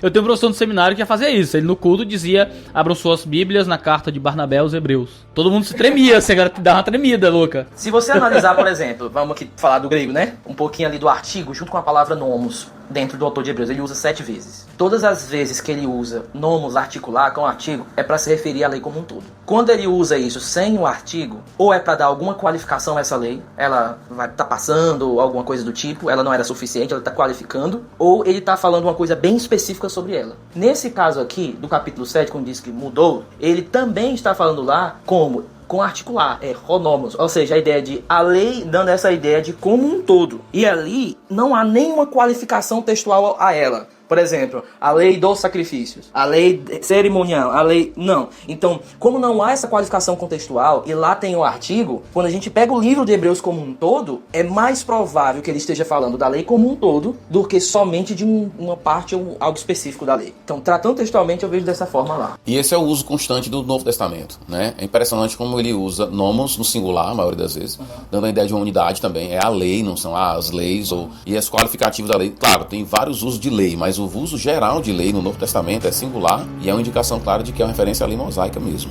[SPEAKER 3] Eu tenho um professor no seminário que já fazia isso. Ele no culto dizia, abram suas bíblias na carta de Barnabé aos Hebreus. Todo mundo se tremia, você dá uma tremida, louca.
[SPEAKER 5] Se você analisar, por exemplo, vamos aqui falar do grego, né? Um pouquinho ali do artigo, junto com a palavra nomos, dentro do autor de Hebreus, ele usa 7 vezes. Todas as vezes que ele usa nomos, articular, com artigo, é para se referir à lei como um todo. Quando ele usa isso sem o artigo, ou é para dar alguma qualificação a essa lei, ela vai estar passando, alguma coisa do tipo, ela não era suficiente, ela está qualificando, ou ele está falando uma coisa bem específica sobre ela. Nesse caso aqui, do capítulo 7, quando diz que mudou, ele também está falando lá como com articular, ronomos, ou seja, a ideia de a lei dando essa ideia de como um todo. E ali não há nenhuma qualificação textual a ela. Por exemplo, a lei dos sacrifícios, a lei cerimonial, a lei... Não. Então, como não há essa qualificação contextual, e lá tem o artigo, quando a gente pega o livro de Hebreus como um todo, é mais provável que ele esteja falando da lei como um todo, do que somente de uma parte ou algo específico da lei. Então, tratando textualmente, eu vejo dessa forma lá.
[SPEAKER 4] E esse é o uso constante do Novo Testamento, né? É impressionante como ele usa nomos no singular, a maioria das vezes, dando a ideia de uma unidade também. É a lei, não são as leis, e as qualificativos da lei. Claro, tem vários usos de lei, mas o uso geral de lei no Novo Testamento é singular e é uma indicação clara de que é uma referência à lei mosaica mesmo.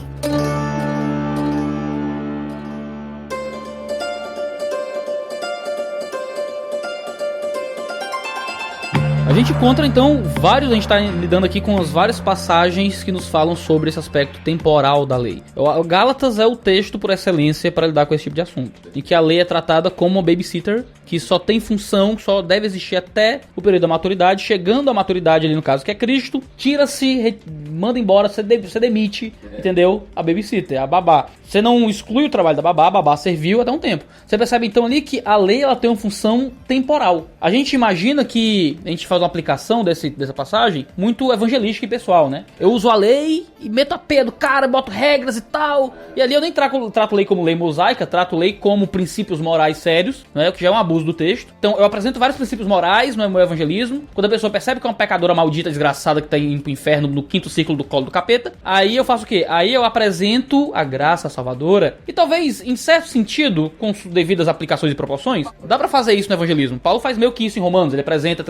[SPEAKER 3] A gente encontra então a gente está lidando aqui com as várias passagens que nos falam sobre esse aspecto temporal da lei. O Gálatas é o texto por excelência para lidar com esse tipo de assunto, em que a lei é tratada como uma babysitter, que só tem função, só deve existir até o período da maturidade. Chegando à maturidade ali no caso que é Cristo, tira-se, manda embora, você demite, entendeu? A babysitter, a babá. Você não exclui o trabalho da babá, a babá serviu até um tempo. Você percebe então ali que a lei ela tem uma função temporal. A gente imagina que a gente faz uma aplicação dessa passagem muito evangelística e pessoal, né? Eu uso a lei e meto a pé do cara, boto regras e tal. E ali eu nem trato lei como lei mosaica, trato lei como princípios morais sérios, né? O que já é um abuso do texto. Então eu apresento vários princípios morais no meu evangelismo. Quando a pessoa percebe que é uma pecadora maldita, desgraçada, que tá indo pro inferno no 5º ciclo do colo do capeta, aí eu faço o quê? Aí eu apresento a graça salvadora. E talvez, em certo sentido, com devidas aplicações e proporções, dá pra fazer isso no evangelismo. Paulo faz meio que isso em Romanos. Ele apresenta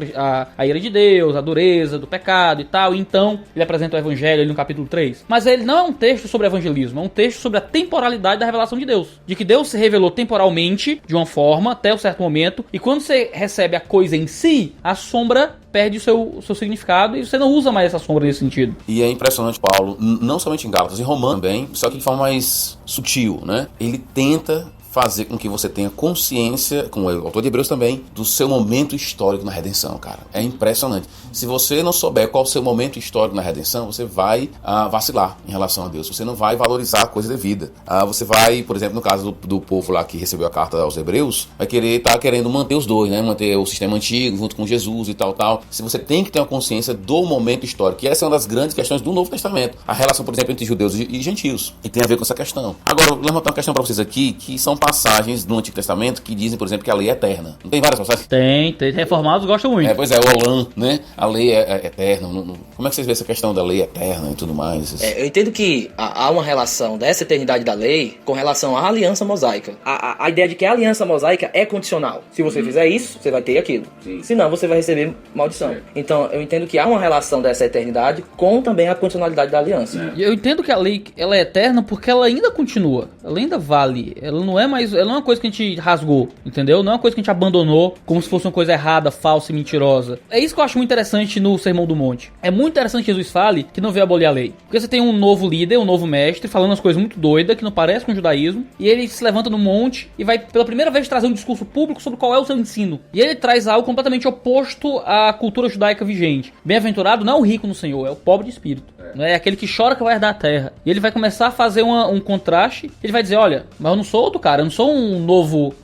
[SPEAKER 3] a ira de Deus, a dureza do pecado e tal. E então ele apresenta o evangelho ali no capítulo 3. Mas ele não é um texto sobre evangelismo, é um texto sobre a temporalidade da revelação de Deus. De que Deus se revelou temporalmente, de uma forma, até um certo momento. E quando você recebe a coisa em si, a sombra perde o seu significado e você não usa mais essa sombra nesse sentido.
[SPEAKER 4] E é impressionante, Paulo, não somente em Gálatas, em Romanos também, só que de forma mais sutil, né? Ele tenta fazer com que você tenha consciência, como o autor de Hebreus também, do seu momento histórico na redenção, cara. É impressionante. Se você não souber qual é o seu momento histórico na redenção, você vai vacilar em relação a Deus. Você não vai valorizar a coisa devida. Você vai, por exemplo, no caso do povo lá que recebeu a carta aos Hebreus, vai estar querendo manter os dois, né? Manter o sistema antigo junto com Jesus e tal. Se você tem que ter uma consciência do momento histórico, que essa é uma das grandes questões do Novo Testamento. A relação, por exemplo, entre judeus e gentios. E tem a ver com essa questão. Agora, eu vou levantar uma questão para vocês aqui, que são passagens do Antigo Testamento que dizem, por exemplo, que a lei é eterna. Não tem várias passagens?
[SPEAKER 3] Tem. Reformados gostam muito.
[SPEAKER 4] Pois é, o Olan, né? A lei é eterna. Como é que vocês veem essa questão da lei eterna e tudo mais?
[SPEAKER 5] Eu entendo que há uma relação dessa eternidade da lei com relação à aliança mosaica. A ideia de que a aliança mosaica é condicional. Se você fizer isso, você vai ter aquilo. Senão, você vai receber maldição. Então, eu entendo que há uma relação dessa eternidade com também a condicionalidade da aliança.
[SPEAKER 3] Eu entendo que a lei ela é eterna porque ela ainda continua. Ela ainda vale. Ela não é uma coisa que a gente rasgou, entendeu? Não é uma coisa que a gente abandonou como se fosse uma coisa errada, falsa e mentirosa. É isso que eu acho muito interessante no Sermão do Monte. É muito interessante que Jesus fale que não veio abolir a lei. Porque você tem um novo líder, um novo mestre, falando umas coisas muito doidas, que não parecem com o judaísmo, e ele se levanta no monte e vai pela primeira vez trazer um discurso público sobre qual é o seu ensino. E ele traz algo completamente oposto à cultura judaica vigente. Bem-aventurado não é o rico no Senhor, é o pobre de espírito. Não é aquele que chora que vai herdar a terra. E ele vai começar a fazer um contraste. Ele vai dizer, olha, mas eu não sou outro cara, eu não sou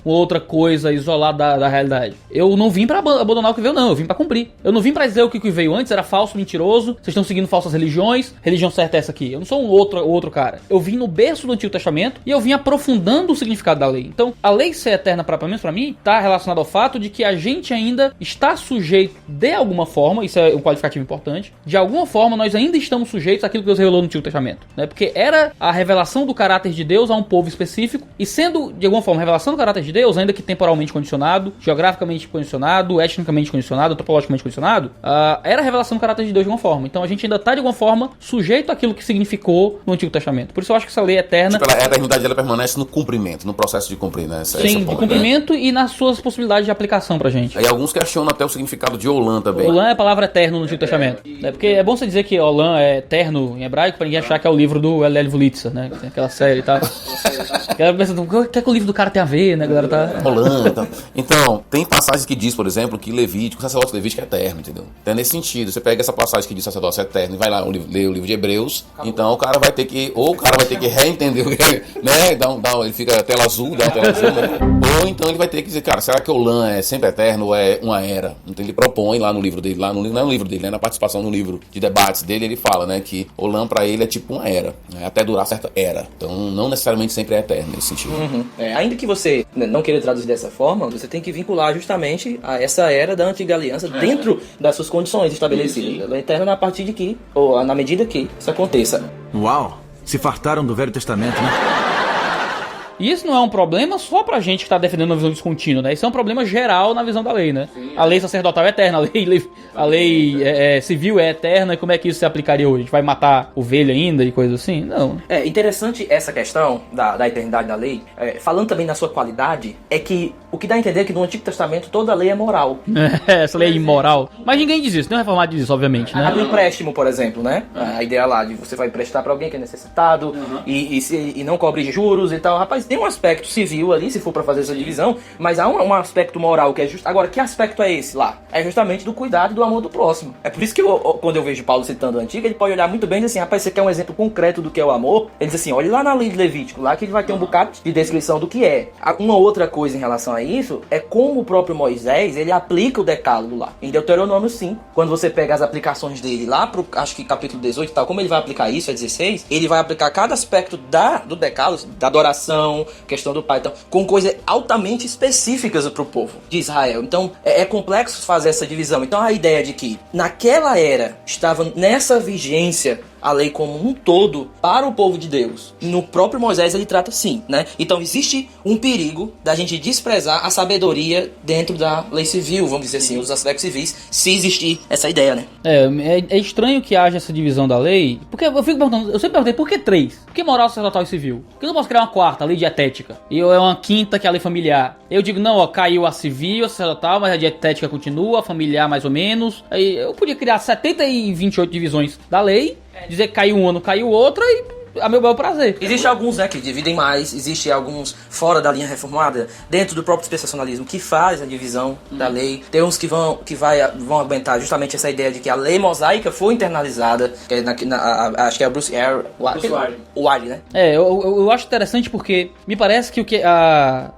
[SPEAKER 3] outra coisa isolada da realidade. Eu não vim pra abandonar o que veio, não. Eu vim pra cumprir. Eu não vim pra dizer o que veio antes era falso, mentiroso. Vocês estão seguindo falsas religiões. Religião certa é essa aqui. Eu não sou outro cara. Eu vim no berço do Antigo Testamento e eu vim aprofundando o significado da lei. Então, a lei ser eterna, pelo menos pra mim, tá relacionada ao fato de que a gente ainda está sujeito de alguma forma, isso é um qualificativo importante, de alguma forma nós ainda estamos sujeitos sujeitos àquilo que Deus revelou no Antigo Testamento, né? Porque era a revelação do caráter de Deus a um povo específico, e sendo, de alguma forma, a revelação do caráter de Deus, ainda que temporalmente condicionado, geograficamente condicionado, etnicamente condicionado, antropologicamente condicionado, era a revelação do caráter de Deus de alguma forma. Então a gente ainda está, de alguma forma, sujeito àquilo que significou no Antigo Testamento. Por isso eu acho que essa lei é eterna.
[SPEAKER 4] Tipo, a eternidade ela permanece no cumprimento, no processo de cumprir, né?
[SPEAKER 3] Sim, de cumprimento, né? E nas suas possibilidades de aplicação pra gente.
[SPEAKER 4] Aí alguns questionam até o significado de Olam também.
[SPEAKER 3] Olam é a palavra eterno no Antigo Testamento. Porque é bom você dizer que Olam é eterno em hebraico pra ninguém achar que é o livro do L.L. Wurlitzer, né? Tem aquela série e tal. A galera pensa, o que é que o livro do cara tem a ver, né? A galera tá...
[SPEAKER 4] Olam, então, tem passagens que diz, por exemplo, que Levítico, o sacerdócio Levítico é eterno, entendeu? Então é nesse sentido. Você pega essa passagem que diz sacerdócio é eterno e vai lá ler o livro de Hebreus, então o cara vai ter que, ou o cara vai ter que reentender, né? Ele fica tela azul, dá uma tela azul, né? Ou então ele vai ter que dizer, cara, será que Olam é sempre eterno ou é uma era? Então ele propõe lá no livro dele, não é no livro dele, né? Na participação no livro de debates dele, ele fala, né, que Olam pra ele é tipo uma era, né? Até durar certa era. Então não necessariamente sempre é eterno nesse sentido.
[SPEAKER 5] Ainda que você não queira traduzir dessa forma, você tem que vincular justamente a essa era da antiga aliança dentro das suas condições estabelecidas. Ela é eterna a partir de que, ou na medida que isso aconteça.
[SPEAKER 7] Uau! Se fartaram do Velho Testamento, né?
[SPEAKER 3] E isso não é um problema só pra gente que tá defendendo uma visão descontínua, né? Isso é um problema geral na visão da lei, né? Sim. A lei sacerdotal é eterna, a lei civil é eterna, e como é que isso se aplicaria hoje? A gente vai matar ovelha ainda e coisa assim? Não.
[SPEAKER 5] É interessante essa questão da eternidade da lei, falando também na sua qualidade, é que o que dá a entender é que no Antigo Testamento toda lei é moral.
[SPEAKER 3] Essa lei é imoral. Mas ninguém diz isso, nem o reformado diz isso, obviamente, né?
[SPEAKER 5] A do empréstimo, por exemplo, né? A ideia lá de você vai emprestar pra alguém que é necessitado e não cobre juros e tal. Rapaz, tem um aspecto civil ali, se for pra fazer essa divisão, mas há um aspecto moral que é justo. Agora, que aspecto é esse lá? É justamente do cuidado e do amor do próximo. É por isso que quando eu vejo Paulo citando o Antigo, ele pode olhar muito bem e dizer assim, rapaz, você quer um exemplo concreto do que é o amor? Ele diz assim, olha lá na lei de Levítico, lá que ele vai ter um bocado de descrição do que é. Uma outra coisa em relação a isso é como o próprio Moisés, ele aplica o decálogo lá. Em Deuteronômio 5, quando você pega as aplicações dele lá pro, acho que capítulo 18 e tal, como ele vai aplicar isso, é 16, ele vai aplicar cada aspecto do decálogo, da adoração, questão do pai, então, com coisas altamente específicas para o povo de Israel. Então, é complexo fazer essa divisão. Então, a ideia de que naquela era estava nessa vigência a lei como um todo para o povo de Deus. No próprio Moisés ele trata assim, né? Então existe um perigo da gente desprezar a sabedoria dentro da lei civil, vamos dizer assim, os aspectos civis, se existir essa ideia, né?
[SPEAKER 3] É estranho que haja essa divisão da lei, porque eu fico perguntando, eu sempre perguntei, por que 3? Por que moral, sacerdotal e civil? Por que eu não posso criar uma quarta, a lei dietética? E é uma quinta, que é a lei familiar? Eu digo, não, ó, caiu a civil, a sacerdotal, mas a dietética continua, a familiar mais ou menos. Aí eu podia criar 70 e 28 divisões da lei, dizer que caiu uma, não caiu outra e a meu bel prazer.
[SPEAKER 5] Existem alguns, né, que dividem mais, existem alguns fora da linha reformada, dentro do próprio dispensacionalismo, que faz a divisão da lei. Tem uns que vão aguentar justamente essa ideia de que a lei mosaica foi internalizada, que é acho que é o Bruce Wiley, né?
[SPEAKER 3] Eu acho interessante porque me parece que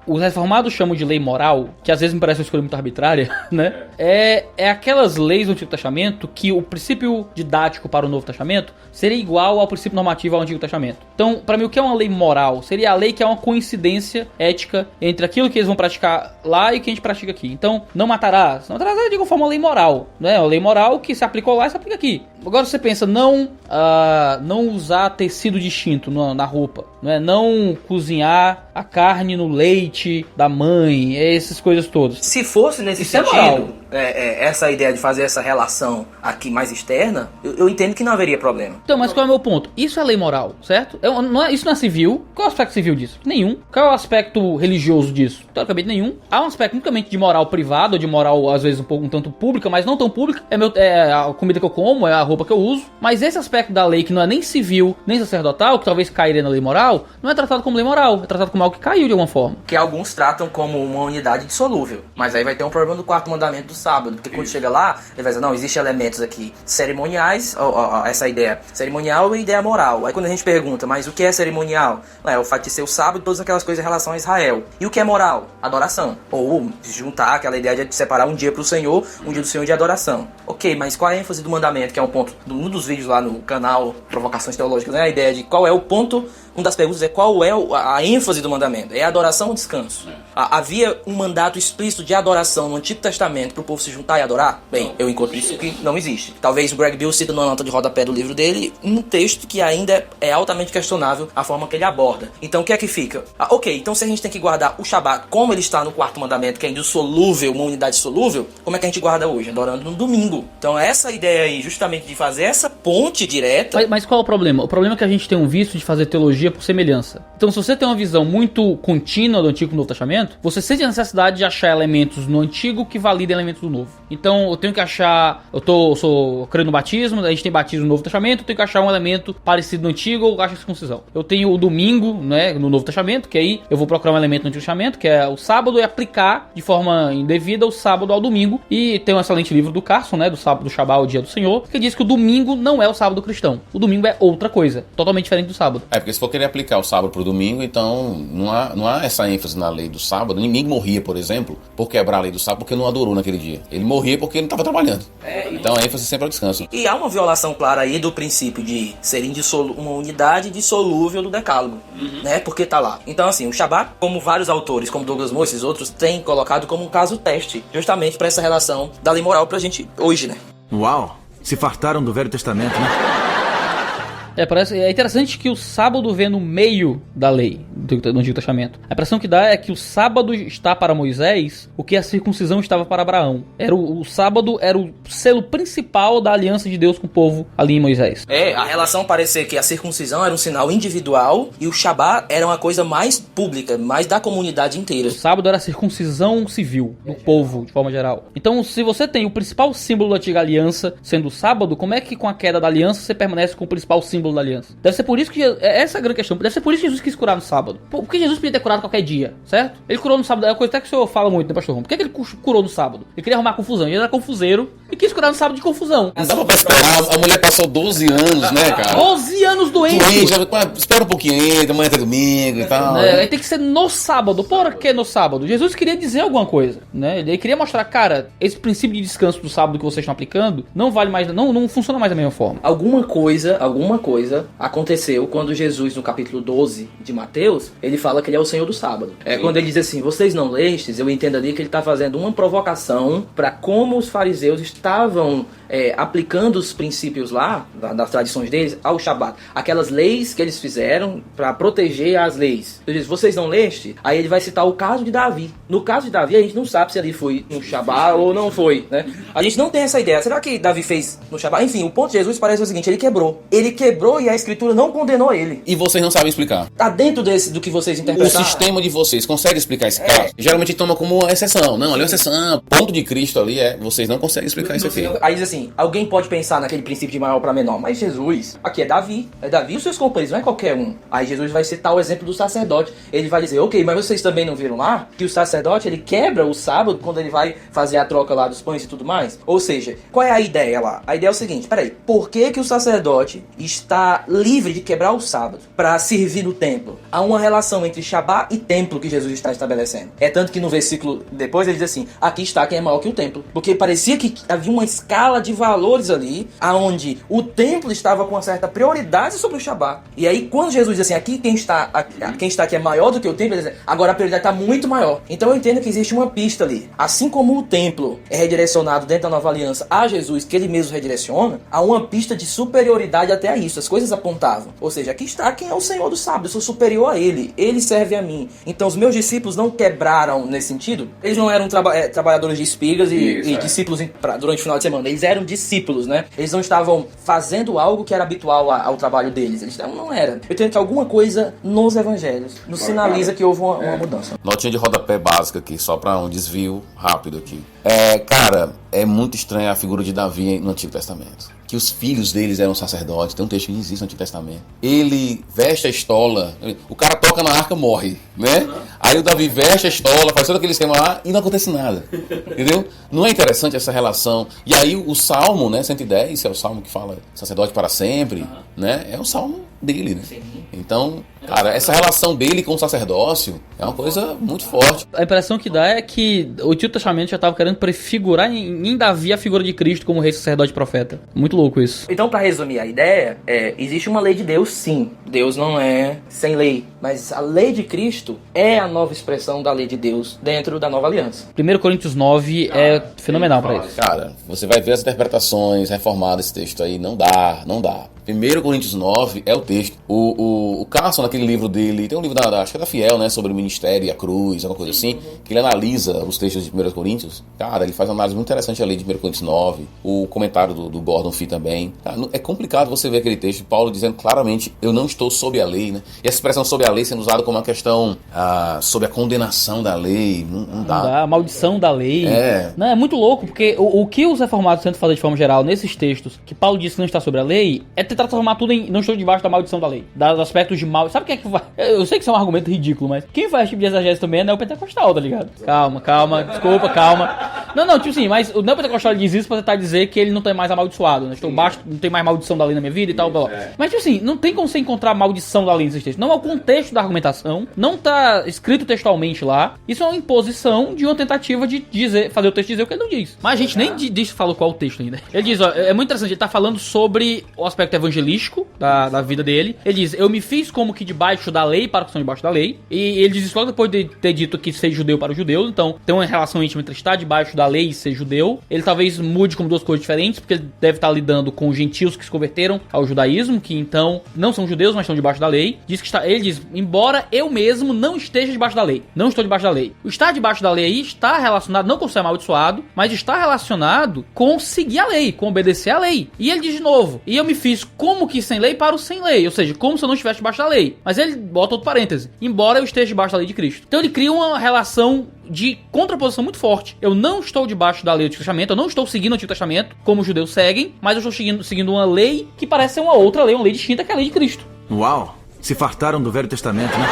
[SPEAKER 3] os reformados chamam de lei moral, que às vezes me parece uma escolha muito arbitrária, né? É aquelas leis do Antigo Testamento que o princípio didático para o Novo Testamento seria igual ao princípio normativo ao Antigo Testamento. Então, para mim, o que é uma lei moral? Seria a lei que é uma coincidência ética entre aquilo que eles vão praticar lá e o que a gente pratica aqui. Então, não matarás. Não matarás é de alguma forma uma lei moral, né? Uma lei moral que se aplicou lá e se aplica aqui. Agora você pensa, não usar tecido distinto na roupa, né? Não cozinhar a carne no leite da mãe, essas coisas todas.
[SPEAKER 5] Se fosse nesse sentido, essa ideia de fazer essa relação aqui mais externa, eu entendo que não haveria problema.
[SPEAKER 3] Então, mas qual é o meu ponto? Isso é lei moral, certo? Isso não é civil. Qual é o aspecto civil disso? Nenhum. Qual é o aspecto religioso disso? Teoricamente nenhum. Há um aspecto unicamente de moral privada, ou de moral às vezes um tanto pública, mas não tão pública. É a comida que eu como, é a roupa que eu uso. Mas esse aspecto da lei que não é nem civil, nem sacerdotal, que talvez cairia na lei moral, não é tratado como lei moral, é tratado como algo que caiu de alguma forma.
[SPEAKER 5] Que alguns tratam como uma unidade dissolúvel. Mas aí vai ter um problema do quarto mandamento do sábado, porque quando chega lá, ele vai dizer, não, existem elementos aqui cerimoniais, essa ideia cerimonial e ideia moral. Aí quando a gente pergunta, mas o que é cerimonial? É o fato de ser o sábado e todas aquelas coisas em relação a Israel. E o que é moral? Adoração. Ou juntar aquela ideia de separar um dia para o Senhor, um dia do Senhor de adoração. Ok, mas qual é a ênfase do mandamento, que é um ponto, um dos vídeos lá no canal Provocações Teológicas, né? A ideia de qual é o ponto uma das perguntas é qual é a ênfase do mandamento. É a adoração ou descanso? Havia um mandato explícito de adoração no Antigo Testamento para o povo se juntar e adorar? Bem, eu encontro isso que não existe. Talvez o Greg Bill cita na nota de rodapé do livro dele um texto que ainda é altamente questionável a forma que ele aborda. Então o que é que fica? Ok, então se a gente tem que guardar o Shabat como ele está no quarto mandamento, que é indissolúvel, uma unidade solúvel, como é que a gente guarda hoje? Adorando no domingo. Então essa ideia aí, justamente de fazer essa ponte direta...
[SPEAKER 3] Mas qual é o problema? O problema é que a gente tem um vício de fazer teologia por semelhança. Então se você tem uma visão muito contínua do Antigo e do Novo Testamento, você sente a necessidade de achar elementos no Antigo que validem elementos do Novo. Então eu tenho que achar... Eu sou crendo no batismo, a gente tem batismo no Novo Testamento, eu tenho que achar um elemento parecido no Antigo ou acho a circuncisão. Eu tenho o domingo, né, no Novo Testamento, que aí eu vou procurar um elemento no Antigo Testamento, que é o sábado, e aplicar de forma indevida o sábado ao domingo. E tem um excelente livro do Carson, né, do sábado do Shabat, o dia do Senhor, que diz que o domingo não é o sábado cristão. O domingo é outra coisa, totalmente diferente do sábado.
[SPEAKER 4] Porque se for querer aplicar o sábado pro domingo, então não há essa ênfase na lei do sábado. Ninguém morria, por exemplo, por quebrar a lei do sábado porque não adorou naquele dia. Ele morria porque ele não estava trabalhando. Então a ênfase sempre é o descanso.
[SPEAKER 5] E há uma violação clara aí do princípio de ser uma unidade dissolúvel do decálogo, né? Porque tá lá. Então assim, o Shabat, como vários autores, como Douglas Moore e esses outros, têm colocado como um caso teste, justamente para essa relação da lei moral pra gente hoje, né?
[SPEAKER 7] Uau! Se fartaram do Velho Testamento, né?
[SPEAKER 3] É interessante que o sábado vem no meio da lei do Antigo Testamento. A impressão que dá é que o sábado está para Moisés o que a circuncisão estava para Abraão. O sábado era o selo principal da aliança de Deus com o povo ali em Moisés.
[SPEAKER 5] A relação parecia que a circuncisão era um sinal individual e o Shabat era uma coisa mais pública, mais da comunidade inteira.
[SPEAKER 3] O sábado era a circuncisão civil do povo, de forma geral. Então, se você tem o principal símbolo da antiga aliança sendo o sábado, como é que com a queda da aliança você permanece com o principal símbolo da aliança? Deve ser por isso que... Essa é a grande questão. Deve ser por isso que Jesus quis curar no sábado. Por que Jesus podia ter curado qualquer dia, certo? Ele curou no sábado. É uma coisa até que o senhor fala muito, né, pastor Rom? Por que ele curou no sábado? Ele queria arrumar confusão. Ele era confuseiro e quis curar no sábado de confusão.
[SPEAKER 4] Não dava pra esperar. A mulher passou 12 anos, né, cara?
[SPEAKER 3] 12 anos doente.
[SPEAKER 4] Espera um pouquinho, amanhã é domingo e tal.
[SPEAKER 3] Aí tem que ser no sábado. Por que no sábado? Jesus queria dizer alguma coisa, né? Ele queria mostrar, cara, esse princípio de descanso do sábado que vocês estão aplicando não vale mais, não funciona mais da mesma forma.
[SPEAKER 5] Alguma coisa aconteceu quando Jesus, no capítulo 12 de Mateus, ele fala que ele é o Senhor do sábado. Quando ele diz assim, vocês não lestes, eu entendo ali que ele está fazendo uma provocação para como os fariseus estavam aplicando os princípios lá, das tradições deles, ao Shabat. Aquelas leis que eles fizeram para proteger as leis. Ele diz, vocês não leste? Aí ele vai citar o caso de Davi. No caso de Davi, a gente não sabe se ali foi no Shabat ou não foi, né? A gente não tem essa ideia. Será que Davi fez no Shabat? Enfim, o ponto de Jesus parece o seguinte, ele quebrou. Ele quebrou e a Escritura não condenou ele.
[SPEAKER 4] E vocês não sabem explicar.
[SPEAKER 5] Tá dentro do que vocês interpretaram.
[SPEAKER 4] O sistema de vocês consegue explicar esse caso? Geralmente toma como uma exceção. Não, ali é uma exceção. O ponto de Cristo ali vocês não conseguem explicar isso aqui.
[SPEAKER 5] Aí diz assim, alguém pode pensar naquele princípio de maior para menor, mas Jesus, aqui é Davi e os seus companheiros, não é qualquer um. Aí Jesus vai citar o exemplo do sacerdote. Ele vai dizer, ok, mas vocês também não viram lá que o sacerdote, ele quebra o sábado quando ele vai fazer a troca lá dos pães e tudo mais? Ou seja, qual é a ideia lá? A ideia é o seguinte, peraí, por que o sacerdote está livre de quebrar o sábado para servir no templo? Há uma relação entre Shabat e templo que Jesus está estabelecendo. É tanto que no versículo depois ele diz assim, aqui está quem é maior que o templo. Porque parecia que havia uma escala de valores ali, aonde o templo estava com uma certa prioridade sobre o Shabat. E aí quando Jesus diz assim, aqui quem está aqui é maior do que o templo, ele diz, agora a prioridade está muito maior. Então eu entendo que existe uma pista ali. Assim como o templo é redirecionado dentro da nova aliança a Jesus, que ele mesmo redireciona, há uma pista de superioridade até a isso. As coisas apontavam. Ou seja, aqui está quem é o Senhor do sábado. Eu sou superior a ele. Ele serve a mim. Então os meus discípulos não quebraram nesse sentido. Eles não eram trabalhadores de espigas e discípulos durante o final de semana. Eles eram discípulos, né? Eles não estavam fazendo algo que era habitual ao trabalho deles. Eles não era. Eu entendo que alguma coisa nos evangelhos nos sinaliza que houve uma mudança.
[SPEAKER 4] Notinha de rodapé básica aqui, só para um desvio rápido aqui. Cara, é muito estranha a figura de Davi no Antigo Testamento. Que os filhos deles eram sacerdotes. Tem um texto que existe no Antigo Testamento. Ele veste a estola. O cara toca na arca, morre, né? Aí o Davi veste a estola, faz todo aquele esquema lá e não acontece nada. Entendeu? Não é interessante essa relação? E aí o Salmo, né, 110, é o Salmo que fala sacerdote para sempre, né? É o Salmo dele, né? Então, Cara, essa relação dele com o sacerdócio é uma coisa muito forte.
[SPEAKER 3] A impressão que dá é que o Antigo Testamento já estava querendo prefigurar em Davi a figura de Cristo como rei, sacerdote e profeta. Muito louco isso.
[SPEAKER 5] Então, para resumir a ideia, existe uma lei de Deus, sim. Deus não é sem lei. Mas a lei de Cristo é a nova expressão da lei de Deus dentro da nova aliança.
[SPEAKER 3] 1 Coríntios 9 é fenomenal para isso.
[SPEAKER 4] Cara, você vai ver as interpretações reformadas desse texto aí, não dá. 1 Coríntios 9 é o texto. O Carson, naquele livro dele, tem um livro acho que é da Fiel, né, sobre o ministério e a cruz, alguma coisa assim, que ele analisa os textos de 1 Coríntios. Cara, ele faz uma análise muito interessante ali de 1 Coríntios 9, o comentário do Gordon Fee também. Cara, é complicado você ver aquele texto, Paulo dizendo claramente, eu não estou sob a lei, né? E essa expressão sob a lei sendo usada como uma questão sob a condenação da lei, não dá.
[SPEAKER 3] A maldição da lei. Não, é muito louco, porque o que os reformados tentam fazer de forma geral nesses textos, que Paulo disse que não está sobre a lei, é tentar transformar tudo em não estou debaixo da maldição da lei. Dos aspectos de mal. Sabe quem é que vai? Eu sei que isso é um argumento ridículo, mas quem faz esse tipo de exagero também é o neopentecostal, tá ligado? Calma, desculpa, calma. Não, tipo assim, mas o neopentecostal diz isso pra tentar dizer que ele não tem mais amaldiçoado, né? Estou baixo, não tem mais maldição da lei na minha vida e tal, blá. Mas tipo assim, não tem como você encontrar maldição da lei nesses textos. Não é o contexto da argumentação, não tá escrito textualmente lá. Isso é uma imposição de uma tentativa de fazer o texto dizer o que ele não diz. Mas a gente nem falou qual é o texto ainda. Ele diz, ó, é muito interessante, ele tá falando sobre o aspecto evangelístico da vida dele. Ele diz, eu me fiz como que debaixo da lei para os que estão debaixo da lei. E ele diz isso logo depois de ter dito que ser judeu para os judeus. Então tem uma relação íntima entre estar debaixo da lei e ser judeu. Ele talvez mude como duas coisas diferentes, porque ele deve estar lidando com gentios que se converteram ao judaísmo, que então não são judeus, mas estão debaixo da lei. Ele diz, embora eu mesmo não esteja debaixo da lei. Não estou debaixo da lei. O estar debaixo da lei aí está relacionado, não com ser amaldiçoado, mas está relacionado com seguir a lei, com obedecer a lei. E ele diz de novo, e eu me fiz como que sem lei para o sem lei, ou seja, como se eu não estivesse debaixo da lei. Mas ele bota outro parêntese, embora eu esteja debaixo da lei de Cristo. Então ele cria uma relação de contraposição muito forte. Eu não estou debaixo da lei do Antigo Testamento, eu não estou seguindo o Antigo Testamento, como os judeus seguem, mas eu estou seguindo uma lei que parece ser uma outra lei, uma lei distinta, que é a lei de Cristo.
[SPEAKER 7] Uau! Se fartaram do Velho Testamento, né?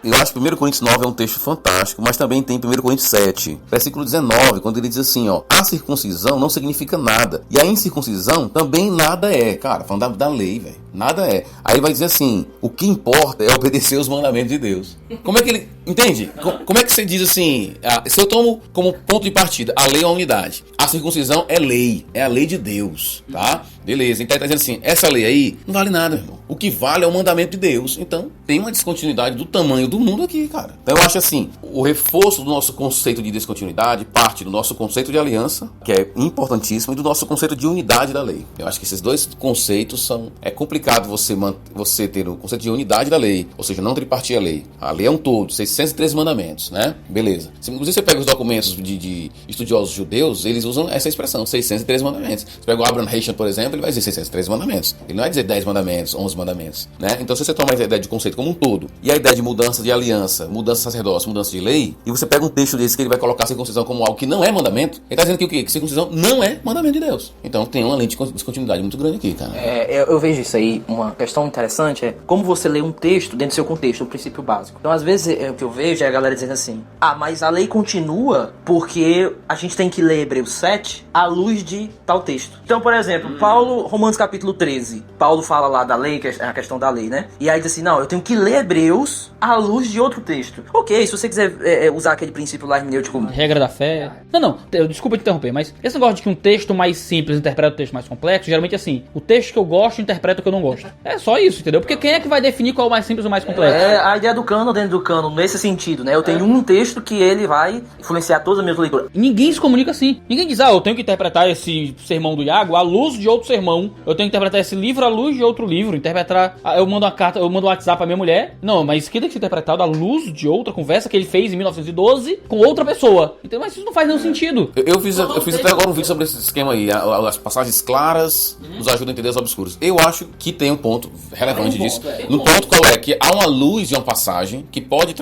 [SPEAKER 4] Eu acho que 1 Coríntios 9 é um texto fantástico, mas também tem 1 Coríntios 7, versículo 19, quando ele diz assim, ó, a circuncisão não significa nada, e a incircuncisão também nada é. Cara, falando da lei, velho, nada é. Aí vai dizer assim, o que importa é obedecer os mandamentos de Deus. Como é que ele, entende? Como é que você diz assim, se eu tomo como ponto de partida, a lei é uma unidade, a circuncisão é lei, é a lei de Deus, tá? Beleza, então ele tá dizendo assim, essa lei aí não vale nada, irmão. O que vale é o mandamento de Deus. Então, tem uma descontinuidade do tamanho do mundo aqui, cara. Então eu acho assim, o reforço do nosso conceito de descontinuidade parte do nosso conceito de aliança, que é importantíssimo, e do nosso conceito de unidade da lei. Eu acho que esses dois conceitos são... É complicado você ter o conceito de unidade da lei, ou seja, não tripartir a lei. A lei é um todo, 613 mandamentos, né? Beleza. Inclusive você pega os documentos de estudiosos judeus, eles usam essa expressão, 613 mandamentos. Você pega o Abraham Heschel, por exemplo, ele vai dizer 613 mandamentos. Ele não vai dizer 10 mandamentos, 11 mandamentos, né? Então se você toma a ideia de conceito como um todo, e a ideia de mudança de aliança, mudança de sacerdócio, mudança de lei, e você pega um texto desse que ele vai colocar a circuncisão como algo que não é mandamento, ele está dizendo que o quê? Que circuncisão não é mandamento de Deus. Então tem uma lente de descontinuidade muito grande aqui, cara.
[SPEAKER 5] Eu vejo isso aí, uma questão interessante é como você lê um texto dentro do seu contexto, o princípio básico. Então às vezes o que eu vejo é a galera dizendo assim, mas a lei continua porque a gente tem que ler Hebreus 7 à luz de tal texto. Então, por exemplo, Paulo, Romanos capítulo 13, Paulo fala lá da lei, que é a questão da lei, né? E aí diz assim, não, eu tenho que ler Hebreus à luz de outro texto. Ok, se você quiser usar aquele princípio lá hermenêutico...
[SPEAKER 3] Regra da fé... Não, desculpa te interromper, mas esse negócio de que um texto mais simples interpreta o texto mais complexo, geralmente é assim, o texto que eu gosto interpreta o que eu não gosto. É só isso, entendeu? Porque quem é que vai definir qual é o mais simples ou o mais complexo?
[SPEAKER 5] É a ideia do cânon dentro do cânon, nesse sentido, né? Eu tenho um texto que ele vai influenciar todas as minhas leituras.
[SPEAKER 3] Ninguém se comunica assim. Ninguém diz, eu tenho que interpretar esse sermão do Iago à luz de outro sermão. Eu tenho que interpretar esse livro à luz de outro livro. Interpretar... Eu mando uma carta, eu mando um WhatsApp pra minha mulher. Não, mas isso aqui tem que ser interpretado à luz de outra conversa que ele fez em 1912 com outra pessoa. Então, mas isso não faz nenhum sentido.
[SPEAKER 4] Eu fiz até agora um vídeo sobre esse esquema aí. As passagens claras nos ajudam a entender as obscuras. Eu acho que tem um ponto relevante disso. No ponto qual é? Que há uma luz de uma passagem que pode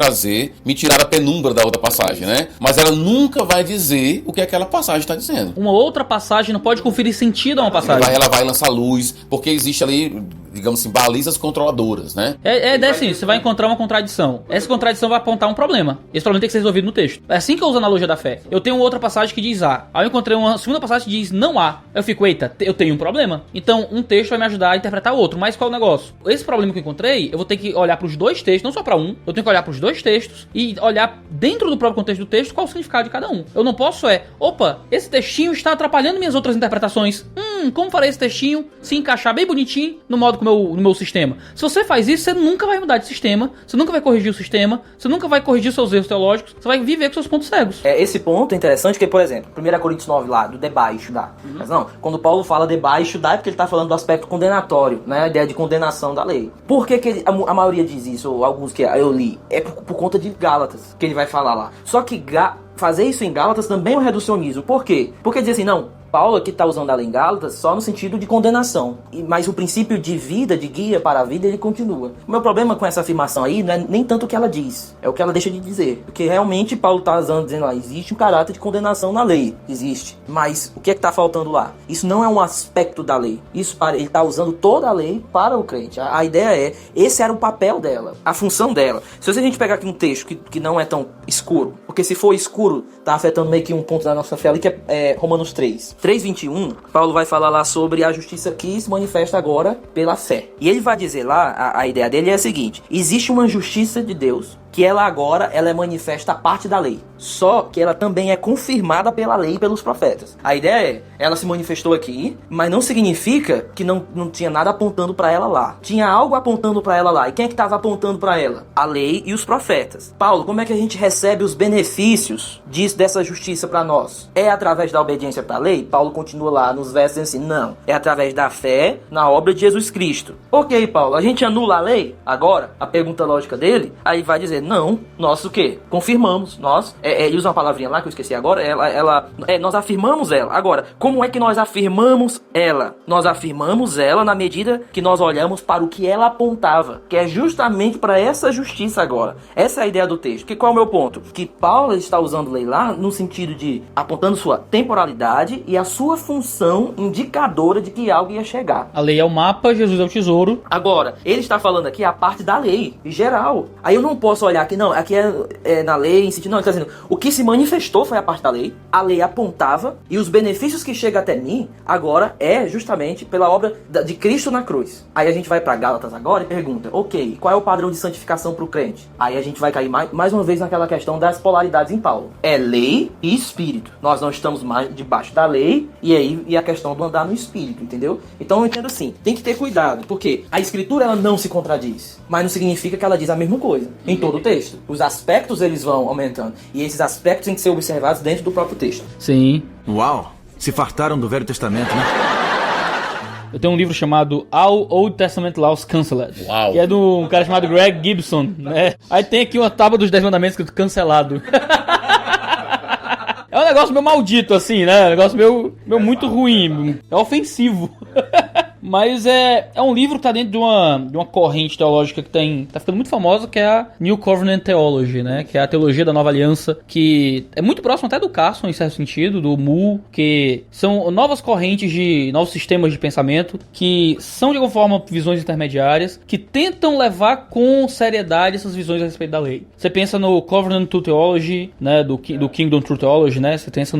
[SPEAKER 4] me tirar a penumbra da outra passagem, né? Mas ela nunca vai dizer o que aquela passagem está dizendo.
[SPEAKER 3] Uma outra passagem não pode conferir sentido a uma passagem.
[SPEAKER 4] Ela vai lançar luz, porque existe ali digamos assim, balizas controladoras, né?
[SPEAKER 3] É ideia assim, você vai encontrar uma contradição. Essa contradição vai apontar um problema. Esse problema tem que ser resolvido no texto. É assim que eu uso a analogia da fé. Eu tenho outra passagem que diz A. Aí eu encontrei uma segunda passagem que diz não há. Eu fico, eita, eu tenho um problema. Então, um texto vai me ajudar a interpretar o outro. Mas qual é o negócio? Esse problema que eu encontrei, eu vou ter que olhar para os dois textos, não só para um. Eu tenho que olhar para os dois textos e olhar dentro do próprio contexto do texto qual o significado de cada um. Eu não posso opa, esse textinho está atrapalhando minhas outras interpretações. Como farei esse textinho se encaixar bem bonitinho no modo no meu sistema? Se você faz isso, você nunca vai mudar de sistema, você nunca vai corrigir o sistema, você nunca vai corrigir seus erros teológicos, você vai viver com seus pontos cegos.
[SPEAKER 5] Esse ponto é interessante porque, por exemplo, 1 Coríntios 9 lá, do debaixo da. Mas não, quando Paulo fala debaixo da, é porque ele está falando do aspecto condenatório, né? A ideia de condenação da lei. Por que a maioria diz isso, ou alguns que eu li? É por conta de Gálatas, que ele vai falar lá. Só que fazer isso em Gálatas também é um reducionismo. Por quê? Porque diz assim, não, Paulo aqui está usando a lei em Gálatas só no sentido de condenação. Mas o princípio de vida, de guia para a vida, ele continua. O meu problema com essa afirmação aí não é nem tanto o que ela diz, é o que ela deixa de dizer. Porque realmente Paulo está dizendo lá, existe um caráter de condenação na lei. Existe. Mas o que é que está faltando lá? Isso não é um aspecto da lei. Ele está usando toda a lei para o crente. A ideia esse era o papel dela, a função dela. Se a gente pegar aqui um texto que não é tão escuro, porque se for escuro, está afetando meio que um ponto da nossa fé ali, que é Romanos 3:21, Paulo vai falar lá sobre a justiça que se manifesta agora pela fé. E ele vai dizer lá, a ideia dele é a seguinte: existe uma justiça de Deus que ela é manifesta a parte da lei. Só que ela também é confirmada pela lei e pelos profetas. A ideia ela se manifestou aqui, mas não significa que não tinha nada apontando para ela lá. Tinha algo apontando para ela lá. E quem é que estava apontando para ela? A lei e os profetas. Paulo, como é que a gente recebe os benefícios dessa justiça para nós? É através da obediência para a lei? Paulo continua lá nos versos assim, não. É através da fé na obra de Jesus Cristo. Ok, Paulo, a gente anula a lei? Agora, a pergunta lógica dele, aí vai dizer, não, nós o quê? Confirmamos, nós, ele usa uma palavrinha lá que eu esqueci agora, nós afirmamos ela. Agora, como é que nós afirmamos ela? Nós afirmamos ela na medida que nós olhamos para o que ela apontava, que é justamente para essa justiça agora. Essa é a ideia do texto. Que qual é o meu ponto? Que Paulo está usando lei lá no sentido de apontando sua temporalidade e a sua função indicadora de que algo ia chegar.
[SPEAKER 3] A lei é o mapa, Jesus é o tesouro.
[SPEAKER 5] Agora, ele está falando aqui a parte da lei, em geral. Aí eu não posso olhar aqui, não, aqui é na lei, em sentido, não, ele está dizendo, o que se manifestou foi a parte da lei, a lei apontava, e os benefícios que chegam até mim, agora, é justamente pela obra de Cristo na cruz. Aí a gente vai para Gálatas agora e pergunta, ok, qual é o padrão de santificação para o crente? Aí a gente vai cair mais uma vez naquela questão das polaridades em Paulo. É lei e espírito. Nós não estamos mais debaixo da lei, e a questão do andar no espírito, entendeu? Então eu entendo assim, tem que ter cuidado, porque a escritura ela não se contradiz, mas não significa que ela diz a mesma coisa em todo o texto. Os aspectos eles vão aumentando, e esses aspectos têm que ser observados dentro do próprio texto.
[SPEAKER 3] Sim.
[SPEAKER 7] Uau! Se fartaram do Velho Testamento, né?
[SPEAKER 3] Eu tenho um livro chamado All Old Testament Laws Cancelled.
[SPEAKER 4] Uau.
[SPEAKER 3] Que é de um cara chamado Greg Gibson, né? Aí tem aqui uma tábua dos 10 mandamentos escrito cancelado. É um negócio meio maldito, assim, né? Um negócio meio muito ruim. É ofensivo. Mas é um livro que tá dentro de uma corrente teológica que tá ficando muito famosa, que é a New Covenant Theology, né? Que é a teologia da nova aliança, que é muito próximo até do Carson, em certo sentido, do Moore, que são novas correntes novos sistemas de pensamento, que são, de alguma forma, visões intermediárias, que tentam levar com seriedade essas visões a respeito da lei. Você pensa no Covenant True Theology, né? Do Kingdom True Theology, né? Você pensa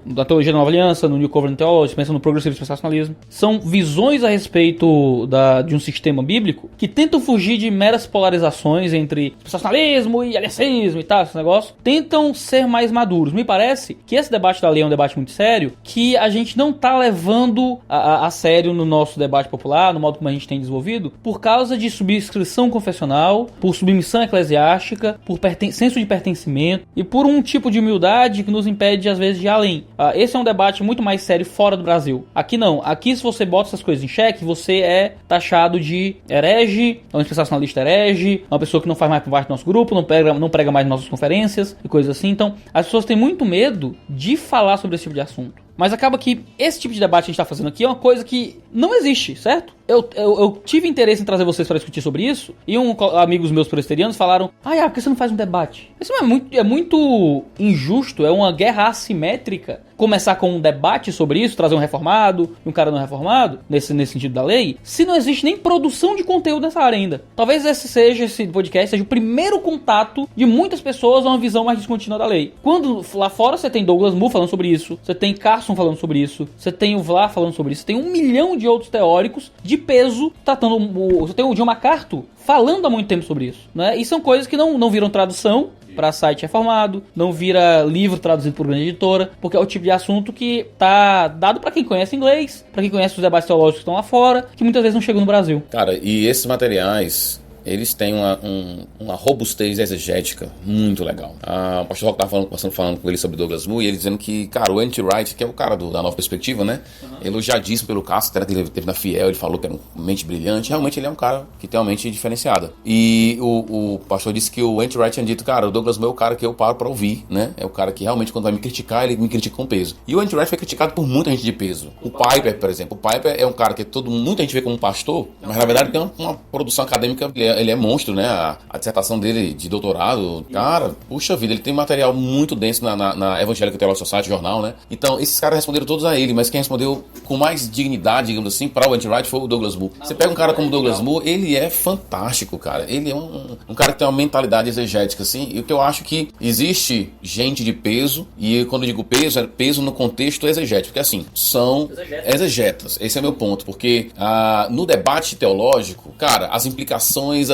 [SPEAKER 3] na teologia da nova aliança, no New Covenant Theology, você pensa no Progressive Dispensacionalismo. São visões a respeito de um sistema bíblico que tentam fugir de meras polarizações entre dispensacionalismo e aliancismo e tal, esse negócio. Tentam ser mais maduros. Me parece que esse debate da lei é um debate muito sério, que a gente não tá levando a sério no nosso debate popular, no modo como a gente tem desenvolvido, por causa de subscrição confessional, por submissão eclesiástica, por senso de pertencimento e por um tipo de humildade que nos impede, às vezes, de ir além. Esse é um debate muito mais sério fora do Brasil. Aqui não. Aqui, se você bota essas coisas em xeque, você é taxado de herege, um dispensacionalista herege, uma pessoa que não faz mais parte do nosso grupo, não prega mais nas nossas conferências e coisas assim. Então, as pessoas têm muito medo de falar sobre esse tipo de assunto. Mas acaba que esse tipo de debate que a gente está fazendo aqui é uma coisa que não existe, certo? Eu tive interesse em trazer vocês para discutir sobre isso, e amigos meus presbiterianos falaram, por que você não faz um debate? Isso é muito injusto, é uma guerra assimétrica começar com um debate sobre isso, trazer um reformado e um cara não reformado, nesse sentido da lei, se não existe nem produção de conteúdo nessa área ainda? Talvez esse podcast seja o primeiro contato de muitas pessoas a uma visão mais descontínua da lei. Quando lá fora você tem Douglas Moo falando sobre isso, você tem Carson falando sobre isso, você tem o Vlar falando sobre isso, você tem 1 milhão de outros teóricos de peso tratando, você tem o John MacArthur falando há muito tempo sobre isso, né? E são coisas que não viram tradução para site reformado, não vira livro traduzido por grande editora, porque é o tipo de assunto que tá dado para quem conhece inglês, para quem conhece os debates teológicos que estão lá fora, que muitas vezes não chegam no Brasil.
[SPEAKER 4] Cara, e esses materiais, eles têm uma robustez exegética muito legal. O pastor Rock estava falando com ele sobre Douglas Moo, e ele dizendo que, cara, o N.T. Wright, que é o cara da Nova Perspectiva, né? Elogiadíssimo pelo caso, que ele teve na Fiel, ele falou que era uma mente brilhante. Realmente ele é um cara que tem uma mente diferenciada. E o pastor disse que o N.T. Wright tinha dito, cara, o Douglas Moo é o cara que eu paro pra ouvir, né? É o cara que realmente, quando vai me criticar, ele me critica com peso. E o N.T. Wright foi criticado por muita gente de peso. O Piper, por exemplo. O Piper é um cara que muita gente vê como pastor, mas na verdade tem uma produção acadêmica, ele é monstro, né? A dissertação dele de doutorado, cara, puxa vida, ele tem material muito denso na Evangelical Theological Society, jornal, né? Então, esses caras responderam todos a ele, mas quem respondeu com mais dignidade, digamos assim, para o N.T. Wright foi o Douglas Moo. Você pega um cara como o Douglas Moo, ele é fantástico, cara. Ele é um cara que tem uma mentalidade exegética, assim, e o que eu acho que existe gente de peso, e quando eu digo peso, é peso no contexto exegético, porque assim, são exegetas. Esse é meu ponto, porque no debate teológico, cara, as implicações,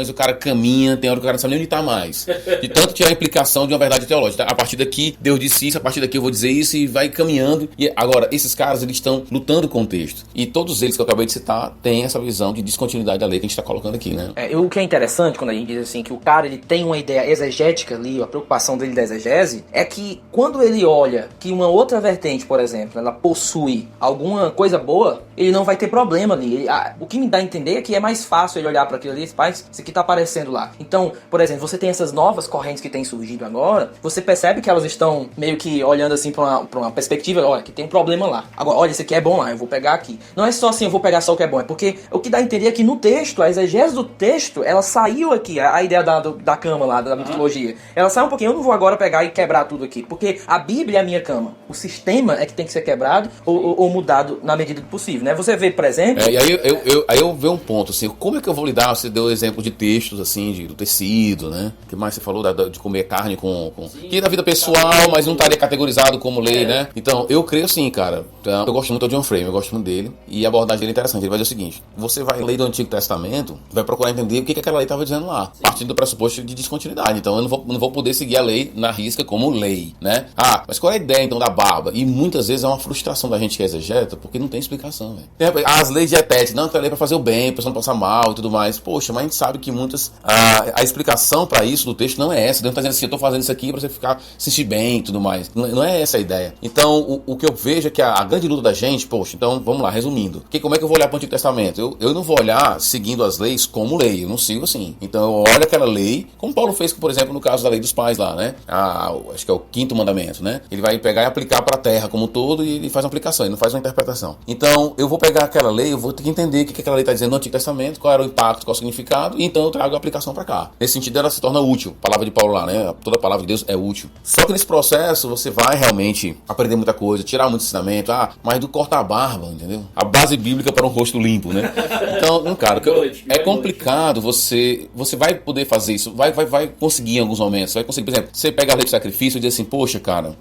[SPEAKER 4] o cara caminha, tem hora que o cara não sabe nem onde tá mais. De tanto tirar a implicação de uma verdade teológica. A partir daqui, Deus disse isso, a partir daqui eu vou dizer isso, e vai caminhando. E agora, esses caras, eles estão lutando com o contexto. E todos eles que eu acabei de citar têm essa visão de descontinuidade da lei que a gente tá colocando aqui, né?
[SPEAKER 5] O que é interessante quando a gente diz assim que o cara ele tem uma ideia exegética ali, a preocupação dele da exegese, é que quando ele olha que uma outra vertente, por exemplo, ela possui alguma coisa boa, ele não vai ter problema ali. O que me dá a entender é que é mais fácil ele olhar para aquilo ali e dizer, isso aqui tá aparecendo lá. Então, por exemplo, você tem essas novas correntes que têm surgido agora, você percebe que elas estão meio que olhando assim pra uma perspectiva, olha, que tem um problema lá. Agora, olha, esse aqui é bom lá, eu vou pegar aqui. Não é só assim, eu vou pegar só o que é bom, é porque o que dá a entender é que no texto, a exegese do texto, ela saiu aqui, a ideia da cama lá, da mitologia. Ela sai um pouquinho, eu não vou agora pegar e quebrar tudo aqui, porque a Bíblia é a minha cama. O sistema é que tem que ser quebrado ou mudado na medida do possível, né? Você vê, por exemplo...
[SPEAKER 4] E aí eu vejo um ponto, assim, como é que eu vou lidar? Você deu exemplo de textos, assim, do tecido, né? O que mais você falou de comer carne com... Que da vida pessoal, mas não estaria categorizado como lei, né? Então, eu creio assim, cara. Eu gosto muito do John Frame, eu gosto muito dele. E a abordagem dele é interessante. Ele vai dizer o seguinte: você vai ler do Antigo Testamento, vai procurar entender o que aquela lei estava dizendo lá, partindo do pressuposto de descontinuidade. Então, eu não vou poder seguir a lei na risca como lei, né? Mas qual é a ideia, então, da barba? E muitas vezes é uma frustração da gente que é exegeta, porque não tem explicação, velho. As leis dietéticas, não, tem lei pra fazer o bem, pra você não passar mal e tudo mais. Poxa, mas a gente sabe que muitas... A explicação pra isso do texto não é essa. Deus tá dizendo assim, eu tô fazendo isso aqui pra você ficar, se sentir bem e tudo mais. Não é essa a ideia. Então, o que eu vejo é que a grande luta da gente, poxa, então, vamos lá, resumindo. Como é que eu vou olhar pro Antigo Testamento? Eu não vou olhar seguindo as leis como lei, eu não sigo assim. Então, eu olho aquela lei, como Paulo fez, por exemplo, no caso da lei dos pais lá, né? Acho que é o 5º mandamento, né? Ele vai pegar e aplicar pra terra como um todo e ele faz uma aplicação, ele não faz uma interpretação. Então, eu vou pegar aquela lei, eu vou ter que entender o que aquela lei tá dizendo no Antigo Testamento, qual era o impacto, qual o significado, e então eu trago a aplicação pra cá. Nesse sentido, ela se torna útil. A palavra de Paulo lá, né? Toda a palavra de Deus é útil. Só que nesse processo, você vai realmente aprender muita coisa, tirar muito ensinamento, mas do corta a barba, entendeu? A base bíblica para um rosto limpo, né? Então, cara, é complicado você vai poder fazer isso, vai conseguir em alguns momentos, vai conseguir, por exemplo, você pega a lei do sacrifício e diz assim, poxa, cara,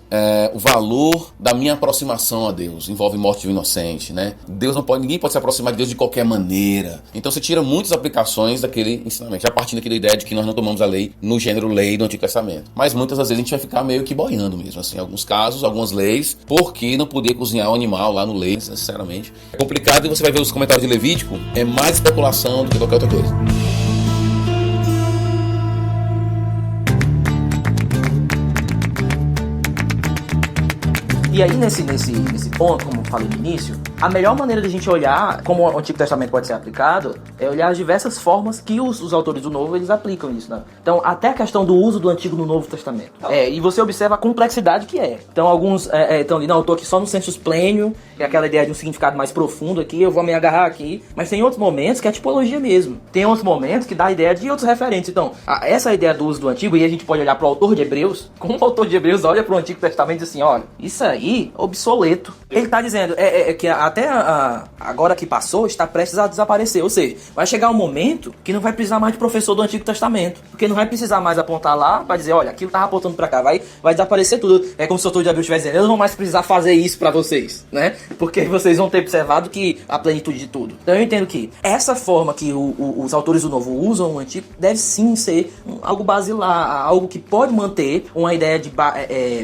[SPEAKER 4] o valor da minha aproximação a Deus envolve morte de um inocente, né? Ninguém pode se aproximar de Deus de qualquer maneira. Então você tira muitas aplicações daquele ensinamento, já partindo aqui da ideia de que nós não tomamos a lei no gênero lei do Antigo Testamento. Mas muitas das vezes a gente vai ficar meio que boiando mesmo, assim, em alguns casos, algumas leis, porque não podia cozinhar o animal lá no leite, necessariamente. É complicado e você vai ver os comentários de Levítico, é mais especulação do que qualquer outra coisa.
[SPEAKER 5] E aí, nesse ponto, como eu falei no início, a melhor maneira de a gente olhar como o Antigo Testamento pode ser aplicado é olhar as diversas formas que os autores do Novo eles aplicam isso, né? Então, até a questão do uso do Antigo no Novo Testamento. E você observa a complexidade que é. Então, alguns estão ali, não, eu tô aqui só no sensus plenium, que é aquela ideia de um significado mais profundo aqui, eu vou me agarrar aqui. Mas tem outros momentos que é tipologia mesmo. Tem outros momentos que dá a ideia de outros referentes. Então, essa ideia do uso do Antigo, e a gente pode olhar para o autor de Hebreus, como o autor de Hebreus olha para o Antigo Testamento e diz assim, olha, isso aí, obsoleto. Ele está dizendo que até agora que passou, está prestes a desaparecer. Ou seja, vai chegar um momento que não vai precisar mais de professor do Antigo Testamento. Porque não vai precisar mais apontar lá para dizer, olha, aquilo estava apontando para cá, vai desaparecer tudo. É como se o autor de Hebreus estivesse dizendo, eu não vou mais precisar fazer isso para vocês, né? Porque vocês vão ter observado que a plenitude de tudo. Então eu entendo que essa forma que os autores do Novo usam o Antigo deve sim ser algo basilar, algo que pode manter uma ideia de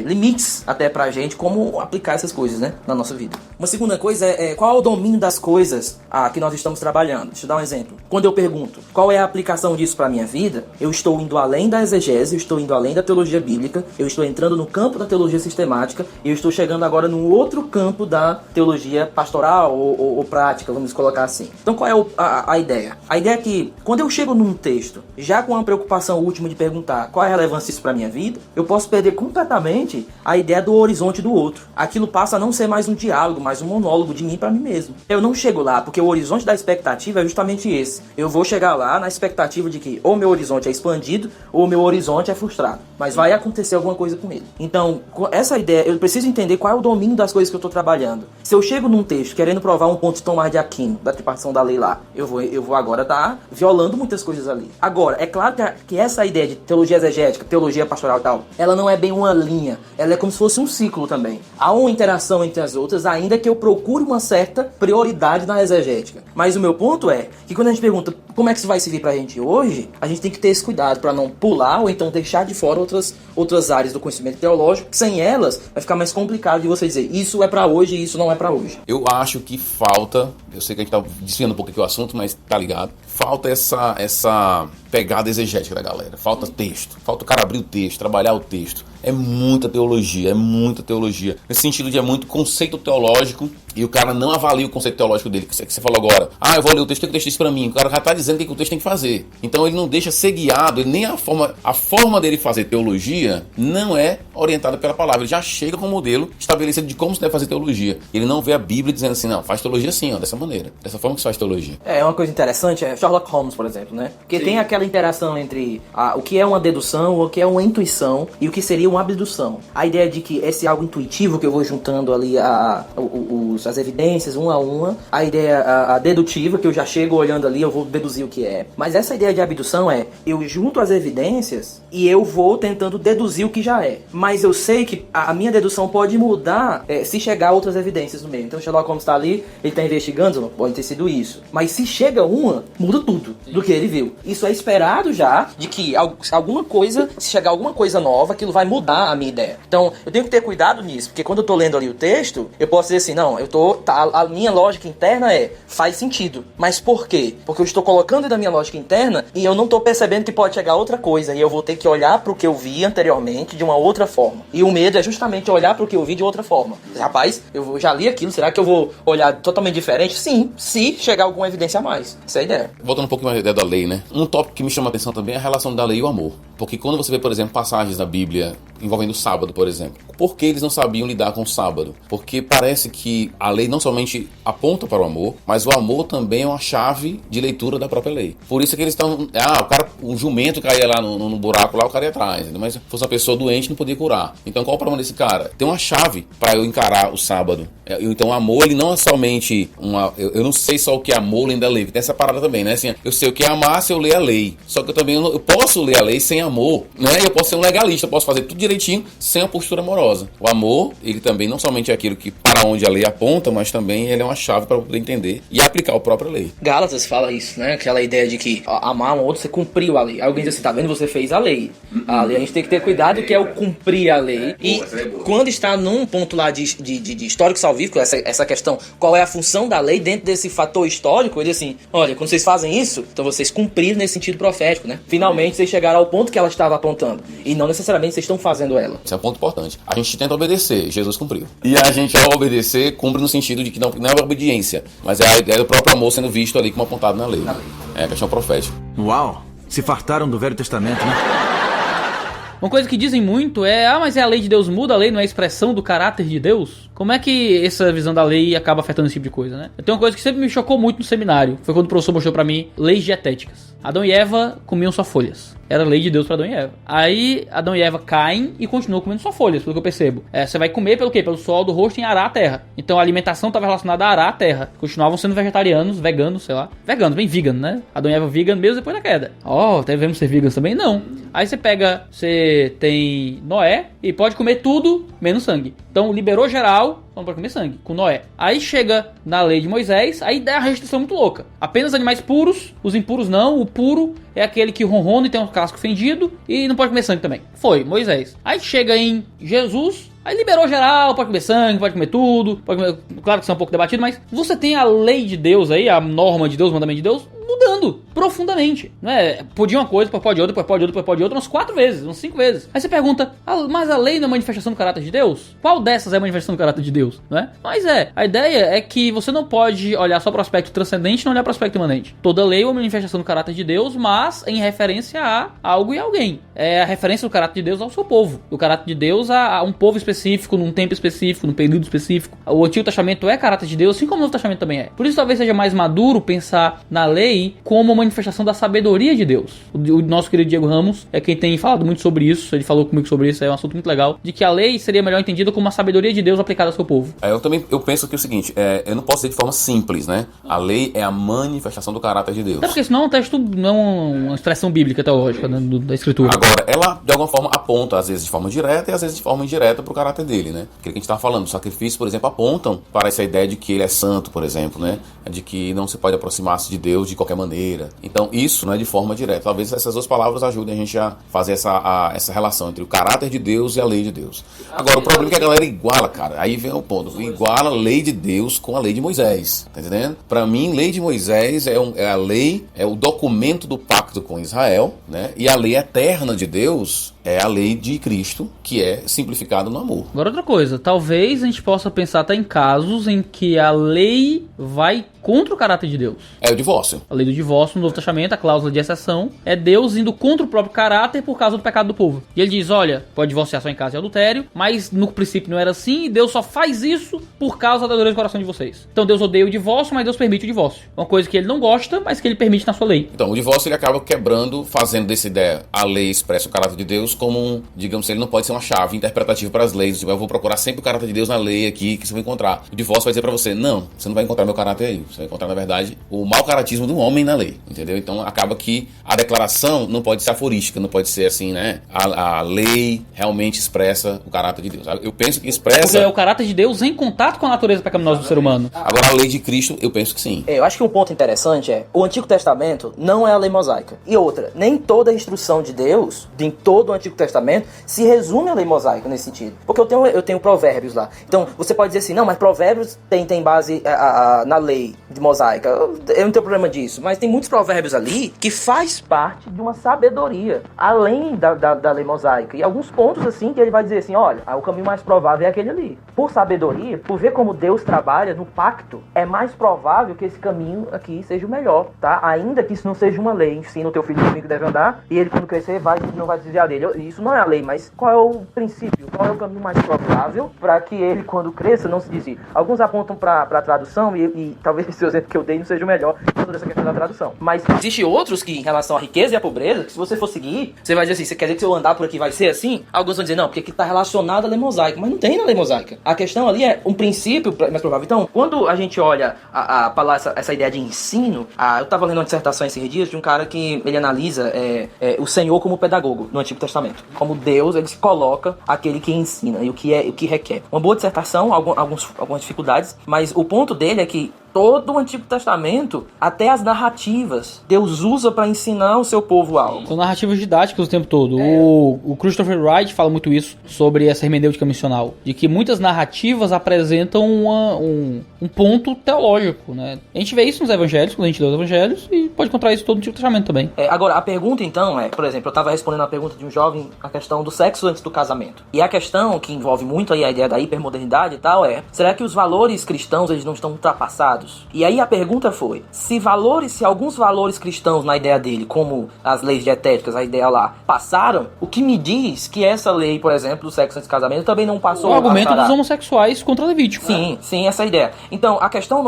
[SPEAKER 5] limites até pra gente, como aplicar essas coisas, né, na nossa vida. Uma segunda coisa é qual é o domínio das coisas que nós estamos trabalhando. Deixa eu dar um exemplo. Quando eu pergunto qual é a aplicação disso pra minha vida, eu estou indo além da exegese, eu estou indo além da teologia bíblica, eu estou entrando no campo da teologia sistemática e eu estou chegando agora num outro campo da teologia pastoral ou prática, vamos colocar assim. Então qual é a ideia? A ideia é que quando eu chego num texto, já com a preocupação última de perguntar qual é a relevância disso pra minha vida, eu posso perder completamente a ideia do horizonte do outro. Aquilo passa a não ser mais um diálogo, mais um monólogo de mim pra mim mesmo. Eu não chego lá, porque o horizonte da expectativa é justamente esse. Eu vou chegar lá na expectativa de que ou meu horizonte é expandido, ou meu horizonte é frustrado. Mas vai acontecer alguma coisa com ele. Então, essa ideia, eu preciso entender qual é o domínio das coisas que eu tô trabalhando. Se eu chego num texto querendo provar um ponto de Tomás de Aquino, da tripartição da lei lá, eu vou agora estar violando muitas coisas ali. Agora, é claro que essa ideia de teologia exegética, teologia pastoral e tal, ela não é bem uma linha, ela é como se fosse um ciclo também. Há uma interação entre as outras, ainda que eu procure uma certa prioridade na exegética. Mas o meu ponto é que quando a gente pergunta como é que isso vai servir pra gente hoje, a gente tem que ter esse cuidado pra não pular ou então deixar de fora outras áreas do conhecimento teológico, que sem elas vai ficar mais complicado de você dizer isso é pra hoje e isso não é pra hoje.
[SPEAKER 4] Eu acho que falta, eu sei que a gente tá desviando um pouco aqui o assunto, mas tá ligado, falta essa pegada exegética da galera, falta texto, falta o cara abrir o texto, trabalhar o texto. É muita teologia, nesse sentido de é muito conceito teológico e o cara não avalia o conceito teológico dele, que você falou agora. Eu vou ler o texto, o que o texto diz pra mim? O cara já tá dizendo o que o texto tem que fazer. Então ele não deixa ser guiado, ele nem a forma dele fazer teologia não é orientada pela palavra. Ele já chega com um modelo estabelecido de como se deve fazer teologia. Ele não vê a Bíblia dizendo assim, não, faz teologia assim, ó, dessa maneira, dessa forma que se faz teologia.
[SPEAKER 5] Uma coisa interessante é Sherlock Holmes, por exemplo, né? Porque tem aquela interação entre o que é uma dedução, o que é uma intuição e o que seria uma abdução. A ideia de que esse algo intuitivo que eu vou juntando ali as evidências uma a uma, a ideia a dedutiva que eu já chego olhando ali, eu vou deduzir o que é. Mas essa ideia de abdução eu junto as evidências e eu vou tentando deduzir o que já é. Mas eu sei que a minha dedução pode mudar se chegar outras evidências no meio. Então Sherlock Holmes está ali, ele está investigando, pode ter sido isso. Mas se chega uma, muda tudo do que ele viu. Isso é esperado já de que alguma coisa, se chegar alguma coisa nova, aquilo vai mudar a minha ideia. Então eu tenho que ter cuidado nisso, porque quando eu tô lendo ali o texto, eu posso dizer assim, não, a minha lógica interna faz sentido. Mas por quê? Porque eu estou colocando dentro da minha lógica interna e eu não tô percebendo que pode chegar outra coisa e eu vou ter que olhar pro que eu vi anteriormente de uma outra forma. E o medo é justamente olhar pro que eu vi de outra forma. Rapaz, eu já li aquilo, será que eu vou olhar totalmente diferente? Sim, se chegar alguma evidência a mais. Essa é a ideia.
[SPEAKER 4] Voltando um pouco mais à ideia da lei, né? Um tópico que me chama a atenção também é a relação da lei e o amor. Porque quando você vê, por exemplo, passagens da Bíblia envolvendo o sábado, por exemplo, por que eles não sabiam lidar com o sábado? Porque parece que a lei não somente aponta para o amor, mas o amor também é uma chave de leitura da própria lei. Por isso que eles estão... o jumento caía lá no buraco, lá o cara ia atrás. Mas se fosse uma pessoa doente, não podia curar. Então qual o problema desse cara? Tem uma chave para eu encarar o sábado. Então o amor, ele não é somente eu não sei só o que é amor além da lei. Tem essa parada também, né? Assim, eu sei o que é amar se eu ler a lei. Só que eu posso ler a lei sem amor, né? Eu posso ser um legalista, eu posso fazer tudo direitinho sem a postura amorosa. O amor, ele também não somente é aquilo que para onde a lei aponta, mas também ele é uma chave para poder entender e aplicar a própria lei.
[SPEAKER 5] Gálatas fala isso, né? Aquela ideia de que amar um outro, você cumpriu a lei. Alguém diz assim, tá vendo? Você fez a lei. A lei, a gente tem que ter cuidado que é o cumprir a lei. E quando está num ponto lá de histórico salvífico, essa questão, qual é a função da lei dentro desse fator histórico, ele diz assim, olha, quando vocês fazem isso, então vocês cumpriram nesse sentido profético, né? Finalmente vocês chegaram ao ponto que ela estava apontando. E não necessariamente vocês estão fazendo ela.
[SPEAKER 4] Esse é um ponto importante. A gente tenta obedecer, Jesus cumpriu. E a gente, ao obedecer, cumpre no sentido de que não é obediência, mas é a ideia do próprio amor sendo visto ali como apontado na lei. É a questão profética.
[SPEAKER 7] Uau! Se fartaram do Velho Testamento, né?
[SPEAKER 3] Uma coisa que dizem muito é, mas a lei de Deus muda, a lei não é a expressão do caráter de Deus? Como é que essa visão da lei acaba afetando esse tipo de coisa, né? Tem uma coisa que sempre me chocou muito no seminário, foi quando o professor mostrou pra mim leis dietéticas. Adão e Eva comiam só folhas. Era a lei de Deus para Adão e Eva. Aí Adão e Eva caem e continuam comendo só folhas, pelo que eu percebo. Você vai comer pelo quê? Pelo suor do rosto em arar a terra. Então a alimentação estava relacionada a arar a terra. Continuavam sendo vegetarianos, veganos, sei lá. Veganos, bem vegan, né? Adão e Eva vegan mesmo depois da queda. Devemos ser veganos também? Não. Aí você tem Noé e pode comer tudo menos sangue. Então liberou geral, não pode comer sangue, com Noé. Aí chega na lei de Moisés, aí dá a restrição muito louca. Apenas animais puros, os impuros não. O puro é aquele que ronrona e tem um casco fendido e não pode comer sangue também. Foi, Moisés. Aí chega em Jesus, aí liberou geral, pode comer sangue, pode comer tudo, pode comer, claro que isso é um pouco debatido, mas você tem a lei de Deus aí, a norma de Deus, o mandamento de Deus, mudando profundamente, não é? Podia uma coisa, depois pode outra, depois pode outra, depois pode outra, umas 4 vezes, umas 5 vezes. Aí você pergunta, mas a lei não é manifestação do caráter de Deus? Qual dessas é a manifestação do caráter de Deus, não é? Mas a ideia é que você não pode olhar só para o aspecto transcendente e não olhar para o aspecto imanente. Toda lei é uma manifestação do caráter de Deus, mas em referência a algo e alguém. É a referência do caráter de Deus ao seu povo, do caráter de Deus a um povo específico, num tempo específico, num período específico. O Antigo Testamento é caráter de Deus, assim como o Novo Testamento também é. Por isso talvez seja mais maduro pensar na lei como uma manifestação da sabedoria de Deus. O nosso querido Diego Ramos é quem tem falado muito sobre isso, ele falou comigo sobre isso, é um assunto muito legal, de que a lei seria melhor entendida como uma sabedoria de Deus aplicada ao seu povo.
[SPEAKER 4] Eu penso que é o seguinte, eu não posso dizer de forma simples, né? A lei é a manifestação do caráter de Deus.
[SPEAKER 3] É porque senão o texto não é uma expressão bíblica teológica, né, da escritura.
[SPEAKER 4] Agora, ela de alguma forma aponta, às vezes de forma direta e às vezes de forma indireta para o caráter dele, né? Aquilo que a gente estava falando, os sacrifícios, por exemplo, apontam para essa ideia de que ele é santo, por exemplo, né? De que não se pode aproximar-se de Deus de qualquer maneira. Então, isso não é de forma direta. Talvez essas duas palavras ajudem a gente a fazer essa relação entre o caráter de Deus e a lei de Deus. Agora, o problema é que a galera iguala, cara. Aí vem o ponto. Iguala a lei de Deus com a lei de Moisés. Tá entendendo? Pra mim, lei de Moisés é a lei, é o documento do pacto com Israel, né? E a lei eterna de Deus é a lei de Cristo, que é simplificada no amor.
[SPEAKER 3] Agora outra coisa, talvez a gente possa pensar até em casos em que a lei vai contra o caráter de Deus.
[SPEAKER 4] É o divórcio.
[SPEAKER 3] A lei do divórcio no Novo Testamento, a cláusula de exceção, é Deus indo contra o próprio caráter por causa do pecado do povo. E ele diz, olha, pode divorciar só em caso de adultério, mas no princípio não era assim, e Deus só faz isso por causa da dureza do coração de vocês. Então Deus odeia o divórcio, mas Deus permite o divórcio. É uma coisa que ele não gosta, mas que ele permite na sua lei.
[SPEAKER 4] Então, o divórcio ele acaba quebrando, fazendo dessa ideia, a lei expressa o caráter de Deus como digamos, ele não pode ser uma chave interpretativa para as leis. Tipo, eu vou procurar sempre o caráter de Deus na lei aqui, que você vai encontrar. O divórcio vai dizer para você, não, você não vai encontrar meu caráter aí. Você vai encontrar, na verdade, o mau caratismo do homem na lei, entendeu? Então, acaba que a declaração não pode ser aforística, não pode ser assim, né? A lei realmente expressa o caráter de Deus. Eu penso que expressa...
[SPEAKER 3] Porque é o caráter de Deus em contato com a natureza pecaminosa do ser humano.
[SPEAKER 4] Agora, a lei de Cristo, eu penso que sim.
[SPEAKER 5] Eu acho que um ponto interessante é, o Antigo Testamento não é a lei mosaica. E outra, nem toda a instrução de Deus, em todo o Antigo Testamento, se resume à lei mosaica nesse sentido. Porque eu tenho provérbios lá. Então, você pode dizer assim, não, mas provérbios tem base na lei de mosaica. Eu não tenho problema disso. Mas tem muitos provérbios ali que faz parte de uma sabedoria, além da lei mosaica. E alguns pontos, assim, que ele vai dizer assim, olha, o caminho mais provável é aquele ali. Por sabedoria, por ver como Deus trabalha no pacto, é mais provável que esse caminho aqui seja o melhor, tá? Ainda que isso não seja uma lei. Ensina o teu filho que deve andar, e ele, quando crescer, não vai desviar dele. Isso não é a lei, mas qual é o princípio? Qual é o caminho mais provável para que ele, quando cresça, não se desvie? Alguns apontam para a tradução, e talvez esse exemplo que eu dei não seja o melhor sobre essa questão da tradução. Mas existem outros que, em relação à riqueza e à pobreza, que se você for seguir, você vai dizer assim, você quer dizer que se eu andar por aqui vai ser assim? Alguns vão dizer, não, porque aqui está relacionado à lei mosaica, mas não tem na lei mosaica. A questão ali é um princípio mais provável. Então, quando a gente olha para essa ideia de ensino, eu estava lendo uma dissertação esses dias de um cara que ele analisa o Senhor como pedagogo no Antigo Testamento. Como Deus, ele se coloca aquele que ensina e o que requer. Uma boa dissertação, algumas dificuldades, mas o ponto dele é que todo o Antigo Testamento, até as narrativas, Deus usa para ensinar o seu povo algo.
[SPEAKER 3] São narrativas didáticas o tempo todo. O Christopher Wright fala muito isso sobre essa hermenêutica missional, de que muitas narrativas apresentam um ponto teológico, né? A gente vê isso nos evangelhos, quando a gente lê os evangelhos, e pode encontrar isso todo no Antigo Testamento também.
[SPEAKER 5] Agora, a pergunta então por exemplo, eu estava respondendo a pergunta de um jovem, a questão do sexo antes do casamento. E a questão que envolve muito aí a ideia da hipermodernidade e tal será que os valores cristãos, eles não estão ultrapassados? E aí a pergunta foi, se alguns valores cristãos na ideia dele, como as leis dietéticas, a ideia lá, passaram, o que me diz que essa lei, por exemplo, do sexo antes do casamento também não passou?
[SPEAKER 3] O argumento dos homossexuais contra Levítico.
[SPEAKER 5] Sim, essa é a ideia. Então, a questão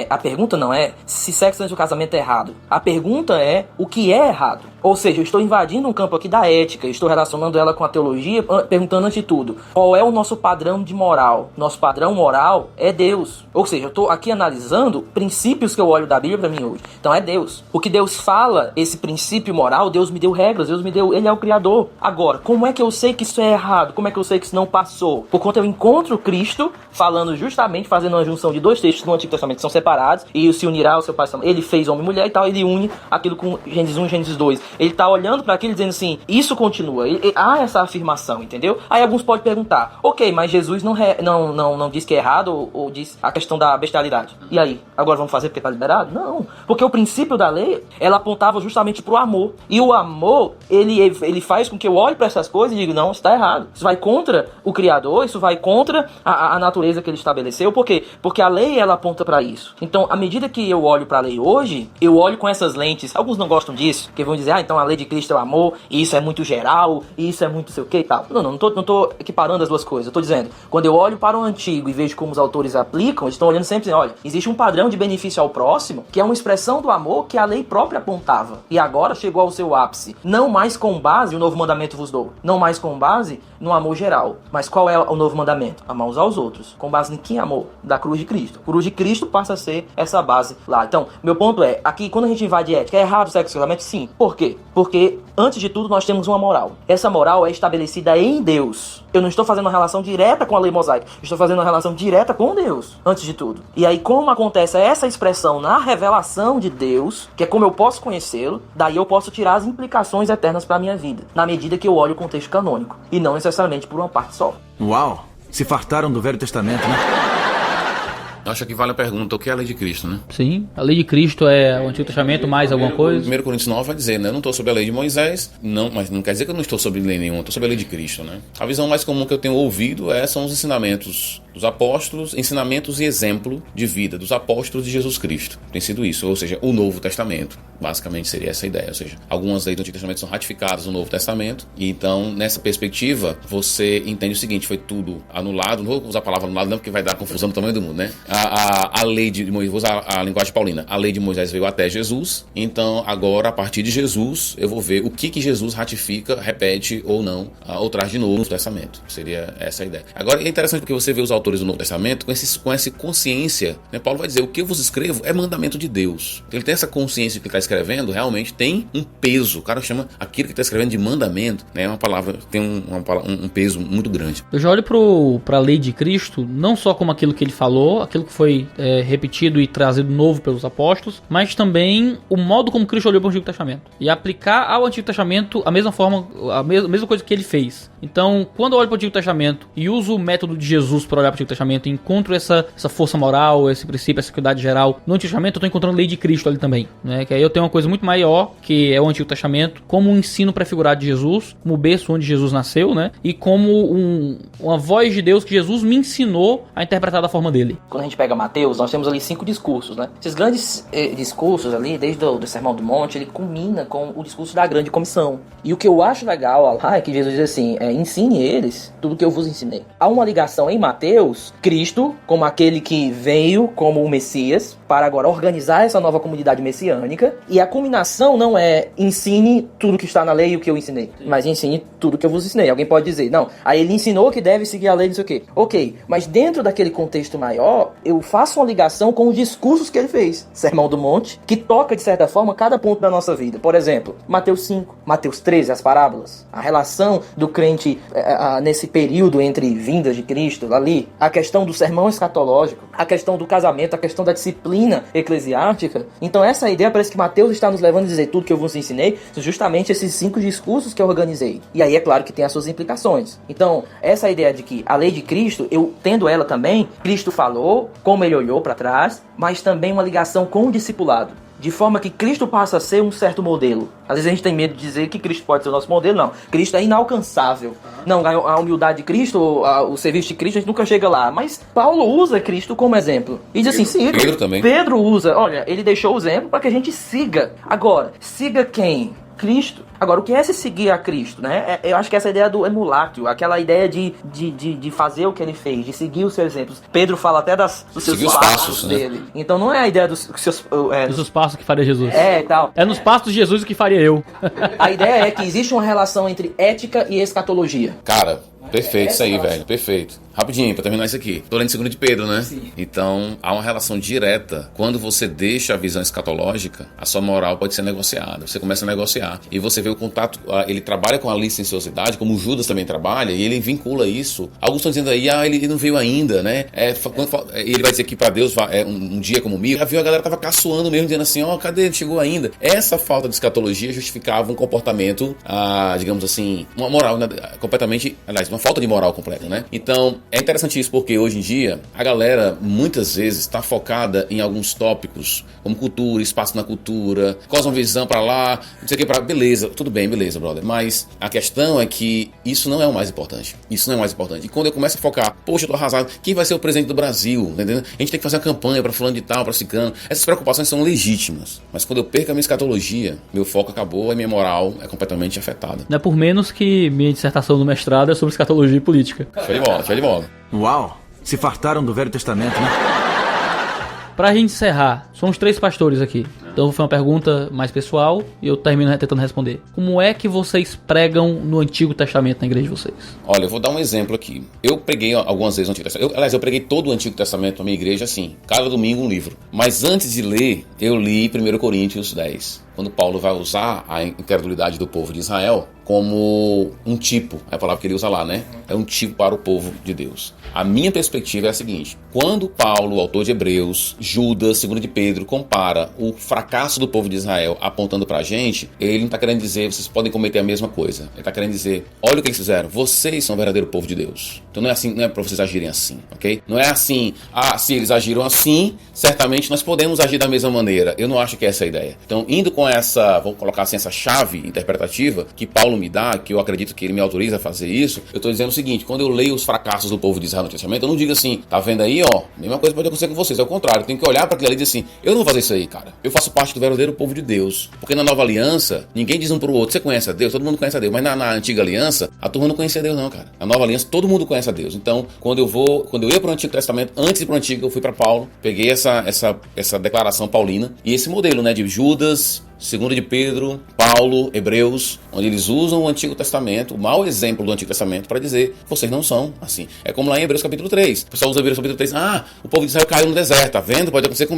[SPEAKER 5] a pergunta não é se sexo antes do casamento é errado. A pergunta é o que é errado. Ou seja, eu estou invadindo um campo aqui da ética, estou relacionando ela com a teologia, perguntando antes de tudo, qual é o nosso padrão de moral? Nosso padrão moral é Deus. Ou seja, eu estou aqui analisando princípios que eu olho da Bíblia para mim hoje. Então é Deus. O que Deus fala, esse princípio moral, Deus me deu regras, Ele é o Criador. Agora, como é que eu sei que isso é errado? Como é que eu sei que isso não passou? Por conta eu encontro Cristo falando justamente, fazendo uma junção de dois textos no Antigo Testamento que são separados, e se unirá ao seu pai. Ele fez homem e mulher e tal, ele une aquilo com Gênesis 1 e Gênesis 2. Ele tá olhando para aquilo dizendo assim, isso continua. Há essa afirmação, entendeu? Aí alguns podem perguntar, ok, mas Jesus não diz que é errado ou diz a questão da bestialidade. E aí? Agora vamos fazer porque tá liberado? Não. Porque o princípio da lei, ela apontava justamente pro amor. E o amor, ele faz com que eu olhe para essas coisas e diga, não, isso tá errado. Isso vai contra o Criador, isso vai contra a natureza que ele estabeleceu. Por quê? Porque a lei, ela aponta para isso. Então, à medida que eu olho para a lei hoje, eu olho com essas lentes. Alguns não gostam disso, que vão dizer, então a lei de Cristo é o amor, e isso é muito geral, e isso é muito sei o que e tal. Não tô equiparando as duas coisas. Eu tô dizendo, quando eu olho para o antigo e vejo como os autores aplicam, eles estão olhando sempre dizendo, olha, existe um padrão de benefício ao próximo, que é uma expressão do amor que a lei própria apontava. E agora chegou ao seu ápice. Não mais com base, o novo mandamento vos dou, não mais com base no amor geral. Mas qual é o novo mandamento? Amar uns aos outros. Com base em que amor? Da cruz de Cristo. A cruz de Cristo passa a ser essa base lá. Então, meu ponto é, aqui quando a gente invade ética, é errado o sexo e casamento? Sim. Por quê? Porque, antes de tudo, nós temos uma moral. Essa moral é estabelecida em Deus. Eu não estou fazendo uma relação direta com a lei mosaica. Eu estou fazendo uma relação direta com Deus, antes de tudo. E aí, como acontece essa expressão na revelação de Deus, que é como eu posso conhecê-lo, daí eu posso tirar as implicações eternas para a minha vida, na medida que eu olho o contexto canônico, e não necessariamente por uma parte só.
[SPEAKER 7] Uau! Se fartaram do Velho Testamento, né?
[SPEAKER 4] Acho que vale a pergunta, o que é a lei de Cristo, né?
[SPEAKER 3] Sim, a lei de Cristo é o Antigo Testamento mais alguma coisa?
[SPEAKER 4] 1 Coríntios 9 vai dizer, né? Eu não estou sob a lei de Moisés, não, mas não quer dizer que eu não estou sob lei nenhuma, estou sob a lei de Cristo, né? A visão mais comum que eu tenho ouvido são os ensinamentos dos apóstolos, ensinamentos e exemplo de vida dos apóstolos de Jesus Cristo. Tem sido isso, ou seja, o Novo Testamento. Basicamente seria essa a ideia, ou seja, algumas leis do Antigo Testamento são ratificadas no Novo Testamento, e então, nessa perspectiva, você entende o seguinte, foi tudo anulado, não vou usar a palavra anulado não, porque vai dar confusão no tamanho do mundo, né? A lei de Moisés, vou usar a linguagem paulina, a lei de Moisés veio até Jesus, então agora, a partir de Jesus, eu vou ver o que Jesus ratifica, repete ou não, ou traz de novo no Novo Testamento. Seria essa a ideia. Agora, é interessante porque você vê os autores do Novo Testamento com essa consciência, né? Paulo vai dizer, o que eu vos escrevo é mandamento de Deus. Ele tem essa consciência que ele está escrevendo, realmente tem um peso. O cara chama aquilo que está escrevendo de mandamento, né? Uma palavra, tem um peso muito grande.
[SPEAKER 3] Eu já olho para a lei de Cristo, não só como aquilo que ele falou, aquilo que foi repetido e trazido novo pelos apóstolos, mas também o modo como Cristo olhou para o Antigo Testamento. E aplicar ao Antigo Testamento a mesma forma, a mesma coisa que ele fez. Então, quando eu olho para o Antigo Testamento e uso o método de Jesus para olhar para o Antigo Testamento e encontro essa força moral, esse princípio, essa equidade geral no Antigo Testamento, eu estou encontrando a lei de Cristo ali também, né? Que aí eu tenho uma coisa muito maior, que é o Antigo Testamento, como um ensino prefigurado de Jesus, como o berço onde Jesus nasceu, né? E como uma voz de Deus que Jesus me ensinou a interpretar da forma dele.
[SPEAKER 5] Quando a gente pega Mateus, nós temos ali 5 discursos, né? Esses grandes discursos ali, desde o Sermão do Monte, ele culmina com o discurso da grande comissão. E o que eu acho legal lá é que Jesus diz assim, ensine eles tudo que eu vos ensinei. Há uma ligação em Mateus, Cristo, como aquele que veio como o Messias, para agora organizar essa nova comunidade messiânica, e a culminação não é ensine tudo que está na lei e o que eu ensinei, mas ensine tudo que eu vos ensinei. Alguém pode dizer, não, aí ele ensinou que deve seguir a lei, não sei o quê. Ok, mas dentro daquele contexto maior, eu faço uma ligação com os discursos que ele fez. Sermão do Monte, que toca, de certa forma, cada ponto da nossa vida. Por exemplo, Mateus 5, Mateus 13, as parábolas. A relação do crente nesse período entre vindas de Cristo, ali. A questão do sermão escatológico. a questão do casamento, a questão da disciplina eclesiástica. Então essa ideia parece que Mateus está nos levando a dizer tudo que eu vos ensinei, são justamente esses 5 discursos que eu organizei. E aí é claro que tem as suas implicações. Então essa ideia de que a lei de Cristo, eu tendo ela também, Cristo falou, como ele olhou para trás, mas também uma ligação com o discipulado. De forma que Cristo passa a ser um certo modelo. Às vezes a gente tem medo de dizer que Cristo pode ser o nosso modelo. Não, Cristo é inalcançável. Não, a humildade de Cristo, o serviço de Cristo, a gente nunca chega lá. Mas Paulo usa Cristo como exemplo. E diz assim, siga.
[SPEAKER 4] Pedro também.
[SPEAKER 5] Pedro usa, olha, ele deixou o exemplo para que a gente siga. Agora, siga quem? Cristo. Agora, o que é se seguir a Cristo, né? Eu acho que essa ideia do emulatio, aquela ideia de fazer o que ele fez, de seguir os seus exemplos. Pedro fala até dos seus passos dele. Né? Então não é a ideia dos seus...
[SPEAKER 3] Dos seus passos que faria Jesus.
[SPEAKER 5] É, tal.
[SPEAKER 3] É nos passos de Jesus o que faria eu.
[SPEAKER 5] A ideia é que existe uma relação entre ética e escatologia.
[SPEAKER 4] Cara, perfeito isso aí, velho. Perfeito. Rapidinho, pra terminar isso aqui. Tô lendo 2 de Pedro, né?
[SPEAKER 5] Sim.
[SPEAKER 4] Então, há uma relação direta. Quando você deixa a visão escatológica, a sua moral pode ser negociada. Você começa a negociar. E você vê o contato, ele trabalha com a licenciosidade, como o Judas também trabalha, e ele vincula isso. Alguns estão dizendo aí, ele não veio ainda, né? Ele vai dizer que pra Deus um dia como mil. Já viu, a galera tava caçoando mesmo, dizendo assim, cadê? Ele chegou ainda. Essa falta de escatologia justificava um comportamento, digamos assim, uma moral, né? Completamente, aliás, uma falta de moral completa, né? Então, é interessante isso porque hoje em dia a galera muitas vezes está focada em alguns tópicos como cultura, espaço na cultura, cosmovisão pra lá, não sei o que pra... Beleza, tudo bem, beleza, brother. Mas a questão é que isso não é o mais importante. Isso não é o mais importante. E quando eu começo a focar, poxa, eu tô arrasado, quem vai ser o presidente do Brasil? Entendeu? A gente tem que fazer uma campanha pra fulano de tal, pra ciclano. Essas preocupações são legítimas. Mas quando eu perco a minha escatologia, meu foco acabou e minha moral é completamente afetada.
[SPEAKER 3] Não é por menos que minha dissertação do mestrado é sobre escatologia e política.
[SPEAKER 4] Show de bola, show de bola.
[SPEAKER 7] Uau, se fartaram do Velho Testamento, né?
[SPEAKER 3] Pra gente encerrar, somos 3 pastores aqui. Então foi uma pergunta mais pessoal e eu termino tentando responder. Como é que vocês pregam no Antigo Testamento na igreja de vocês?
[SPEAKER 4] Olha, eu vou dar um exemplo aqui. Eu preguei algumas vezes no Antigo Testamento. Eu preguei todo o Antigo Testamento na minha igreja assim, cada domingo um livro. Mas antes de ler, eu li 1 Coríntios 10. Quando Paulo vai usar a incredulidade do povo de Israel como um tipo, é a palavra que ele usa lá, né? É um tipo para o povo de Deus. A minha perspectiva é a seguinte: quando Paulo, o autor de Hebreus, Judas, 2 de Pedro, compara o fracasso do povo de Israel apontando pra gente, ele não está querendo dizer, vocês podem cometer a mesma coisa. Ele está querendo dizer, olha o que eles fizeram, vocês são o verdadeiro povo de Deus. Então não é assim, não é para vocês agirem assim, ok? Não é assim, se eles agiram assim, certamente nós podemos agir da mesma maneira. Eu não acho que é essa a ideia. Então, indo com essa, vou colocar assim, essa chave interpretativa que Paulo me dá, que eu acredito que ele me autoriza a fazer isso, eu estou dizendo o seguinte: quando eu leio os fracassos do povo de Israel no Testamento, eu não digo assim, tá vendo aí, mesma coisa pode acontecer com vocês. É o contrário, eu tenho que olhar para aquilo ali e dizer assim, eu não vou fazer isso aí, cara. Eu faço parte do verdadeiro povo de Deus. Porque na nova aliança, ninguém diz um pro outro, você conhece a Deus? Todo mundo conhece a Deus. Mas na antiga aliança, a turma não conhecia Deus não, cara. Na nova aliança, todo mundo conhece a Deus. Então, quando eu ia pro Antigo Testamento, antes de ir pro Antigo, eu fui para Paulo, peguei essa declaração paulina e esse modelo, né, de Judas, 2 de Pedro, Paulo, Hebreus, onde eles usam o Antigo Testamento, o mau exemplo do Antigo Testamento, para dizer, vocês não são assim. É como lá em Hebreus capítulo 3. O pessoal usa Hebreus capítulo 3, o povo de Israel caiu no deserto, tá vendo? Pode acontecer com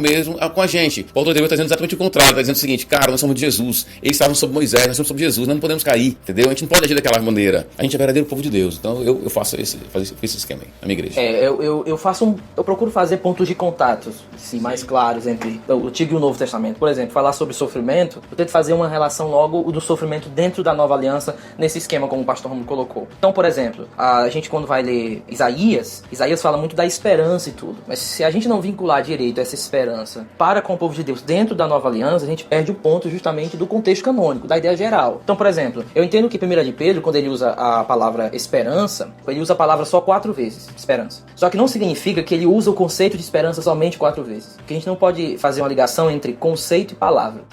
[SPEAKER 4] a gente. O autor de Hebreus está dizendo exatamente o contrário, está dizendo o seguinte, cara, nós somos de Jesus, eles estavam sob Moisés, nós somos sob Jesus, nós não podemos cair, entendeu? A gente não pode agir daquela maneira. A gente é verdadeiro povo de Deus. Então eu faço esse esquema aí, na minha igreja.
[SPEAKER 5] Eu procuro fazer pontos de contatos, assim, mais claros entre o Antigo e o Novo Testamento. Por exemplo, falar sobre sofrimento, eu tento fazer uma relação logo do sofrimento dentro da Nova Aliança, nesse esquema como o pastor Romulo colocou. Então, por exemplo, a gente quando vai ler Isaías fala muito da esperança e tudo, mas se a gente não vincular direito essa esperança para com o povo de Deus dentro da Nova Aliança, a gente perde o ponto justamente do contexto canônico, da ideia geral. Então, por exemplo, eu entendo que 1 de Pedro, quando ele usa a palavra esperança, ele usa a palavra só 4 vezes, esperança. Só que não significa que ele usa o conceito de esperança somente 4 vezes. Porque a gente não pode fazer uma ligação entre conceito e palavra.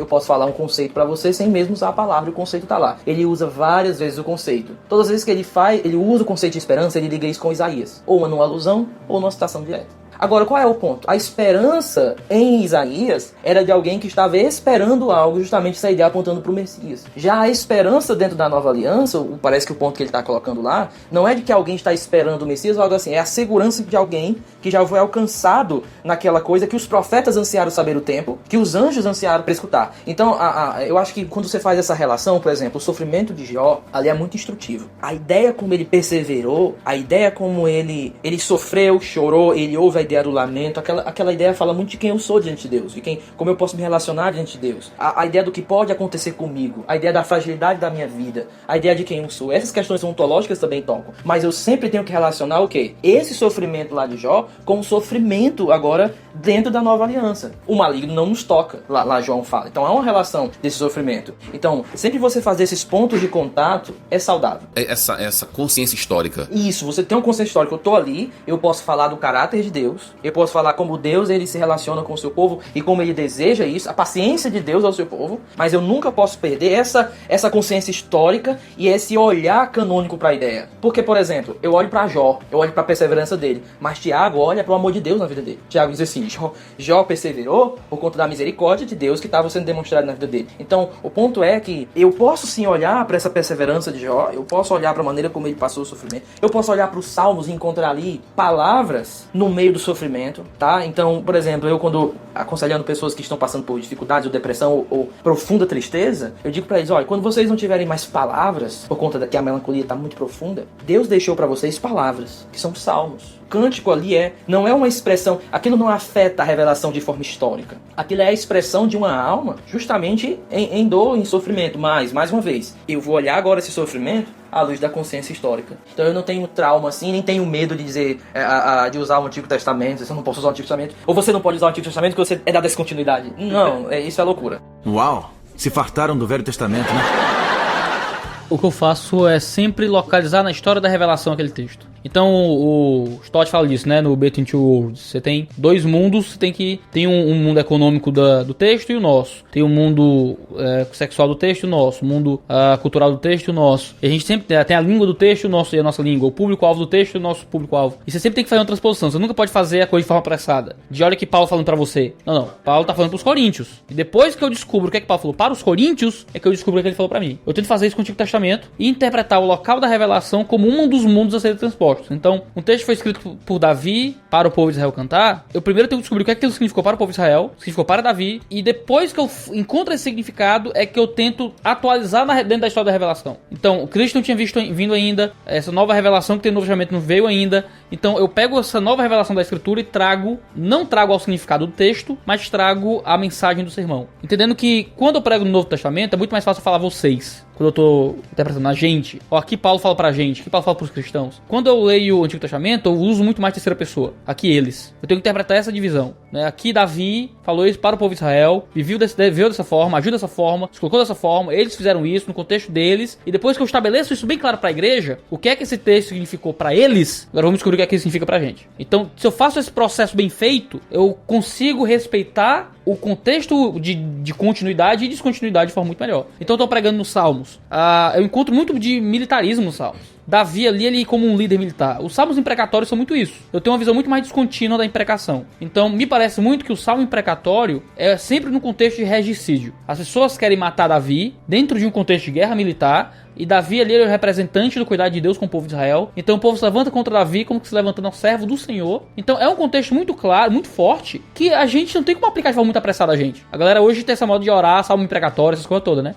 [SPEAKER 5] Eu posso falar um conceito para você sem mesmo usar a palavra, o conceito tá lá. Ele usa várias vezes o conceito. Todas as vezes que ele usa o conceito de esperança, ele liga isso com Isaías. Ou numa alusão, ou numa citação direta. Agora, qual é o ponto? A esperança em Isaías era de alguém que estava esperando algo, justamente essa ideia apontando para o Messias. Já a esperança dentro da Nova Aliança, parece que o ponto que ele está colocando lá, não é de que alguém está esperando o Messias ou algo assim, é a segurança de alguém que já foi alcançado naquela coisa que os profetas ansiaram saber o tempo, que os anjos ansiaram para escutar. Então, eu acho que quando você faz essa relação, por exemplo, o sofrimento de Jó, ali é muito instrutivo. A ideia como ele perseverou, a ideia como ele sofreu, chorou, ele ouve a ideia do lamento, aquela ideia fala muito de quem eu sou diante de Deus, como eu posso me relacionar diante de Deus, a ideia do que pode acontecer comigo, a ideia da fragilidade da minha vida, a ideia de quem eu sou. Essas questões ontológicas também tocam, mas eu sempre tenho que relacionar o quê? Esse sofrimento lá de Jó com o sofrimento agora dentro da nova aliança. O maligno não nos toca, lá João fala. Então há uma relação desse sofrimento. Então, sempre você fazer esses pontos de contato é saudável.
[SPEAKER 4] Essa consciência histórica.
[SPEAKER 5] Isso, você tem uma consciência histórica. Eu tô ali, eu posso falar do caráter de Deus, eu posso falar como Deus ele se relaciona com o seu povo e como ele deseja isso, a paciência de Deus ao seu povo, mas eu nunca posso perder essa consciência histórica e esse olhar canônico para a ideia. Porque, por exemplo, eu olho para Jó, eu olho para a perseverança dele, mas Tiago olha para o amor de Deus na vida dele. Tiago diz assim, Jó perseverou por conta da misericórdia de Deus que estava sendo demonstrada na vida dele. Então, o ponto é que eu posso sim olhar para essa perseverança de Jó, eu posso olhar para a maneira como ele passou o sofrimento, eu posso olhar para os salmos e encontrar ali palavras no meio do sofrimento, tá? Então, por exemplo, eu quando aconselhando pessoas que estão passando por dificuldades ou depressão ou profunda tristeza, eu digo para eles, olha, quando vocês não tiverem mais palavras, por conta que a melancolia está muito profunda, Deus deixou para vocês palavras, que são salmos. O cântico ali não é uma expressão, aquilo não afeta a revelação de forma histórica. Aquilo é a expressão de uma alma, justamente em dor, em sofrimento. Mas, mais uma vez, eu vou olhar agora esse sofrimento à luz da consciência histórica. Então eu não tenho trauma assim, nem tenho medo de dizer, de usar o Antigo Testamento, eu não posso usar o Antigo Testamento, ou você não pode usar o Antigo Testamento porque você é da descontinuidade. Não, isso é loucura.
[SPEAKER 7] Uau! Se fartaram do Velho Testamento, né?
[SPEAKER 3] O que eu faço é sempre localizar na história da revelação aquele texto. Então o Stott fala disso, né, no Between Two Worlds. Você tem dois mundos, tem um mundo econômico do texto e o nosso. Tem o mundo sexual do texto e o nosso. O mundo cultural do texto e o nosso. E a gente sempre tem a língua do texto e a nossa língua. O público-alvo do texto e o nosso público-alvo. E você sempre tem que fazer uma transposição. Você nunca pode fazer a coisa de forma apressada. De olha que Paulo falando pra você. Não. Paulo tá falando pros coríntios. E depois que eu descubro o que é que Paulo falou para os coríntios, é que eu descubro o que ele falou pra mim. Eu tento fazer isso com o Antigo Testamento e interpretar o local da revelação como um dos mundos a ser transpostos. Então, um texto foi escrito por Davi para o povo de Israel cantar. Eu primeiro tenho que descobrir o que é que aquilo significou para o povo de Israel, significou para Davi, e depois que eu encontro esse significado, é que eu tento atualizar dentro da história da revelação. Então, o Cristo não tinha vindo ainda, essa nova revelação que tem no Novo Testamento não veio ainda. Então, eu pego essa nova revelação da Escritura e não trago ao significado do texto, mas trago a mensagem do sermão. Entendendo que quando eu prego no Novo Testamento, é muito mais fácil falar vocês. Quando eu tô interpretando a gente. Aqui Paulo fala pra gente, aqui Paulo fala pros cristãos. Quando eu leio o Antigo Testamento, eu uso muito mais terceira pessoa. Aqui eles. Eu tenho que interpretar essa divisão, né? Aqui Davi falou isso para o povo de Israel, viveu dessa forma, agiu dessa forma, se colocou dessa forma, eles fizeram isso no contexto deles, e depois que eu estabeleço isso bem claro pra igreja, o que é que esse texto significou pra eles, agora vamos descobrir o que é que isso significa pra gente. Então, se eu faço esse processo bem feito, eu consigo respeitar o contexto de continuidade e descontinuidade de forma muito melhor. Então eu tô pregando nos Salmos. Eu encontro muito de militarismo nos Salmos. Davi ali, ele como um líder militar. Os salmos imprecatórios são muito isso. Eu tenho uma visão muito mais descontínua da imprecação. Então, me parece muito que o salmo imprecatório é sempre no contexto de regicídio. As pessoas querem matar Davi dentro de um contexto de guerra militar. E Davi ali é o representante do cuidado de Deus com o povo de Israel. Então o povo se levanta contra Davi como que se levantando ao servo do Senhor. Então é um contexto muito claro, muito forte, que a gente não tem como aplicar de forma muito apressada a gente. A galera hoje tem essa moda de orar, salmo imprecatório, essas coisas todas, né?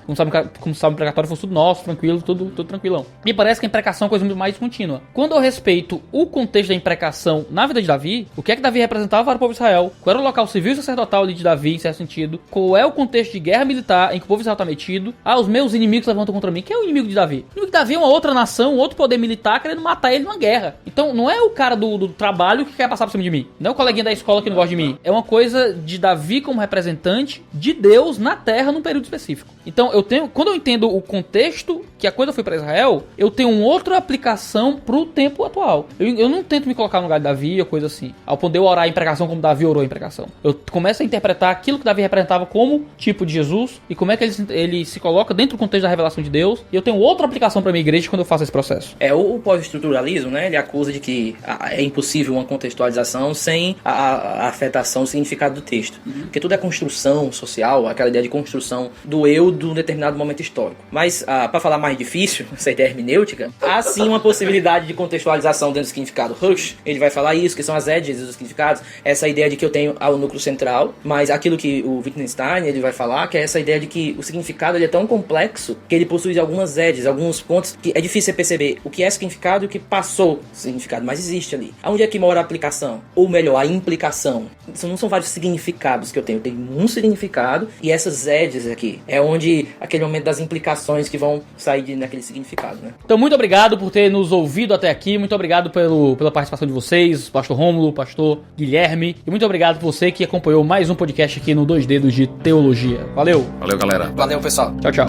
[SPEAKER 3] Como salmo imprecatório fosse tudo nosso, tranquilo, tudo tranquilão. Me parece que a imprecação é uma coisa muito mais contínua. Quando eu respeito o contexto da imprecação na vida de Davi, o que é que Davi representava para o povo de Israel? Qual era o local civil e sacerdotal ali de Davi, em certo sentido? Qual é o contexto de guerra militar em que o povo de Israel está metido? Os meus inimigos levantam contra mim. Quem é o inimigo de Davi? O inimigo de Davi é uma outra nação, um outro poder militar querendo matar ele numa guerra. Então não é o cara do trabalho que quer passar por cima de mim. Não é o coleguinha da escola que não gosta de mim. É uma coisa de Davi como representante de Deus na terra num período específico. Então quando eu entendo o contexto que a coisa foi para Israel, eu tenho uma outra aplicação pro tempo atual. Eu não tento me colocar no lugar de Davi ou coisa assim. Ao poder orar em pregação como Davi orou em pregação. Eu começo a interpretar aquilo que Davi representava como tipo de Jesus e como é que ele se coloca dentro do contexto da revelação de Deus. E eu tenho outra aplicação para minha igreja quando eu faço esse processo.
[SPEAKER 5] O pós-estruturalismo, né? Ele acusa de que é impossível uma contextualização sem a afetação, o significado do texto. Porque tudo é construção social, aquela ideia de construção do eu de um determinado momento histórico. Mas, para falar mais difícil, essa ideia hermenêutica, há sim uma possibilidade de contextualização dentro do significado. Rush, ele vai falar isso, que são as edges dos significados, essa ideia de que eu tenho o núcleo central, mas aquilo que o Wittgenstein ele vai falar, que é essa ideia de que o significado ele é tão complexo que ele possui algumas edges, alguns pontos que é difícil você perceber o que é significado e o que passou significado, mas existe ali. Aonde é que mora a aplicação? Ou melhor, a implicação. Isso não são vários significados que eu tenho um significado e essas edges aqui é onde aquele momento das implicações que vão sair naquele significado, né?
[SPEAKER 3] Então, muito obrigado por ter nos ouvido até aqui, muito obrigado pela participação de vocês, pastor Rômulo, pastor Guilherme, e muito obrigado por você que acompanhou mais um podcast aqui no 2 Dedos de Teologia. Valeu!
[SPEAKER 4] Valeu, galera.
[SPEAKER 5] Valeu, pessoal.
[SPEAKER 3] Tchau, tchau.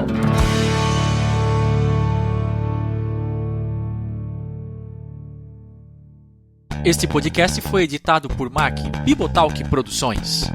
[SPEAKER 1] Este podcast foi editado por Mac Bibotalk Produções.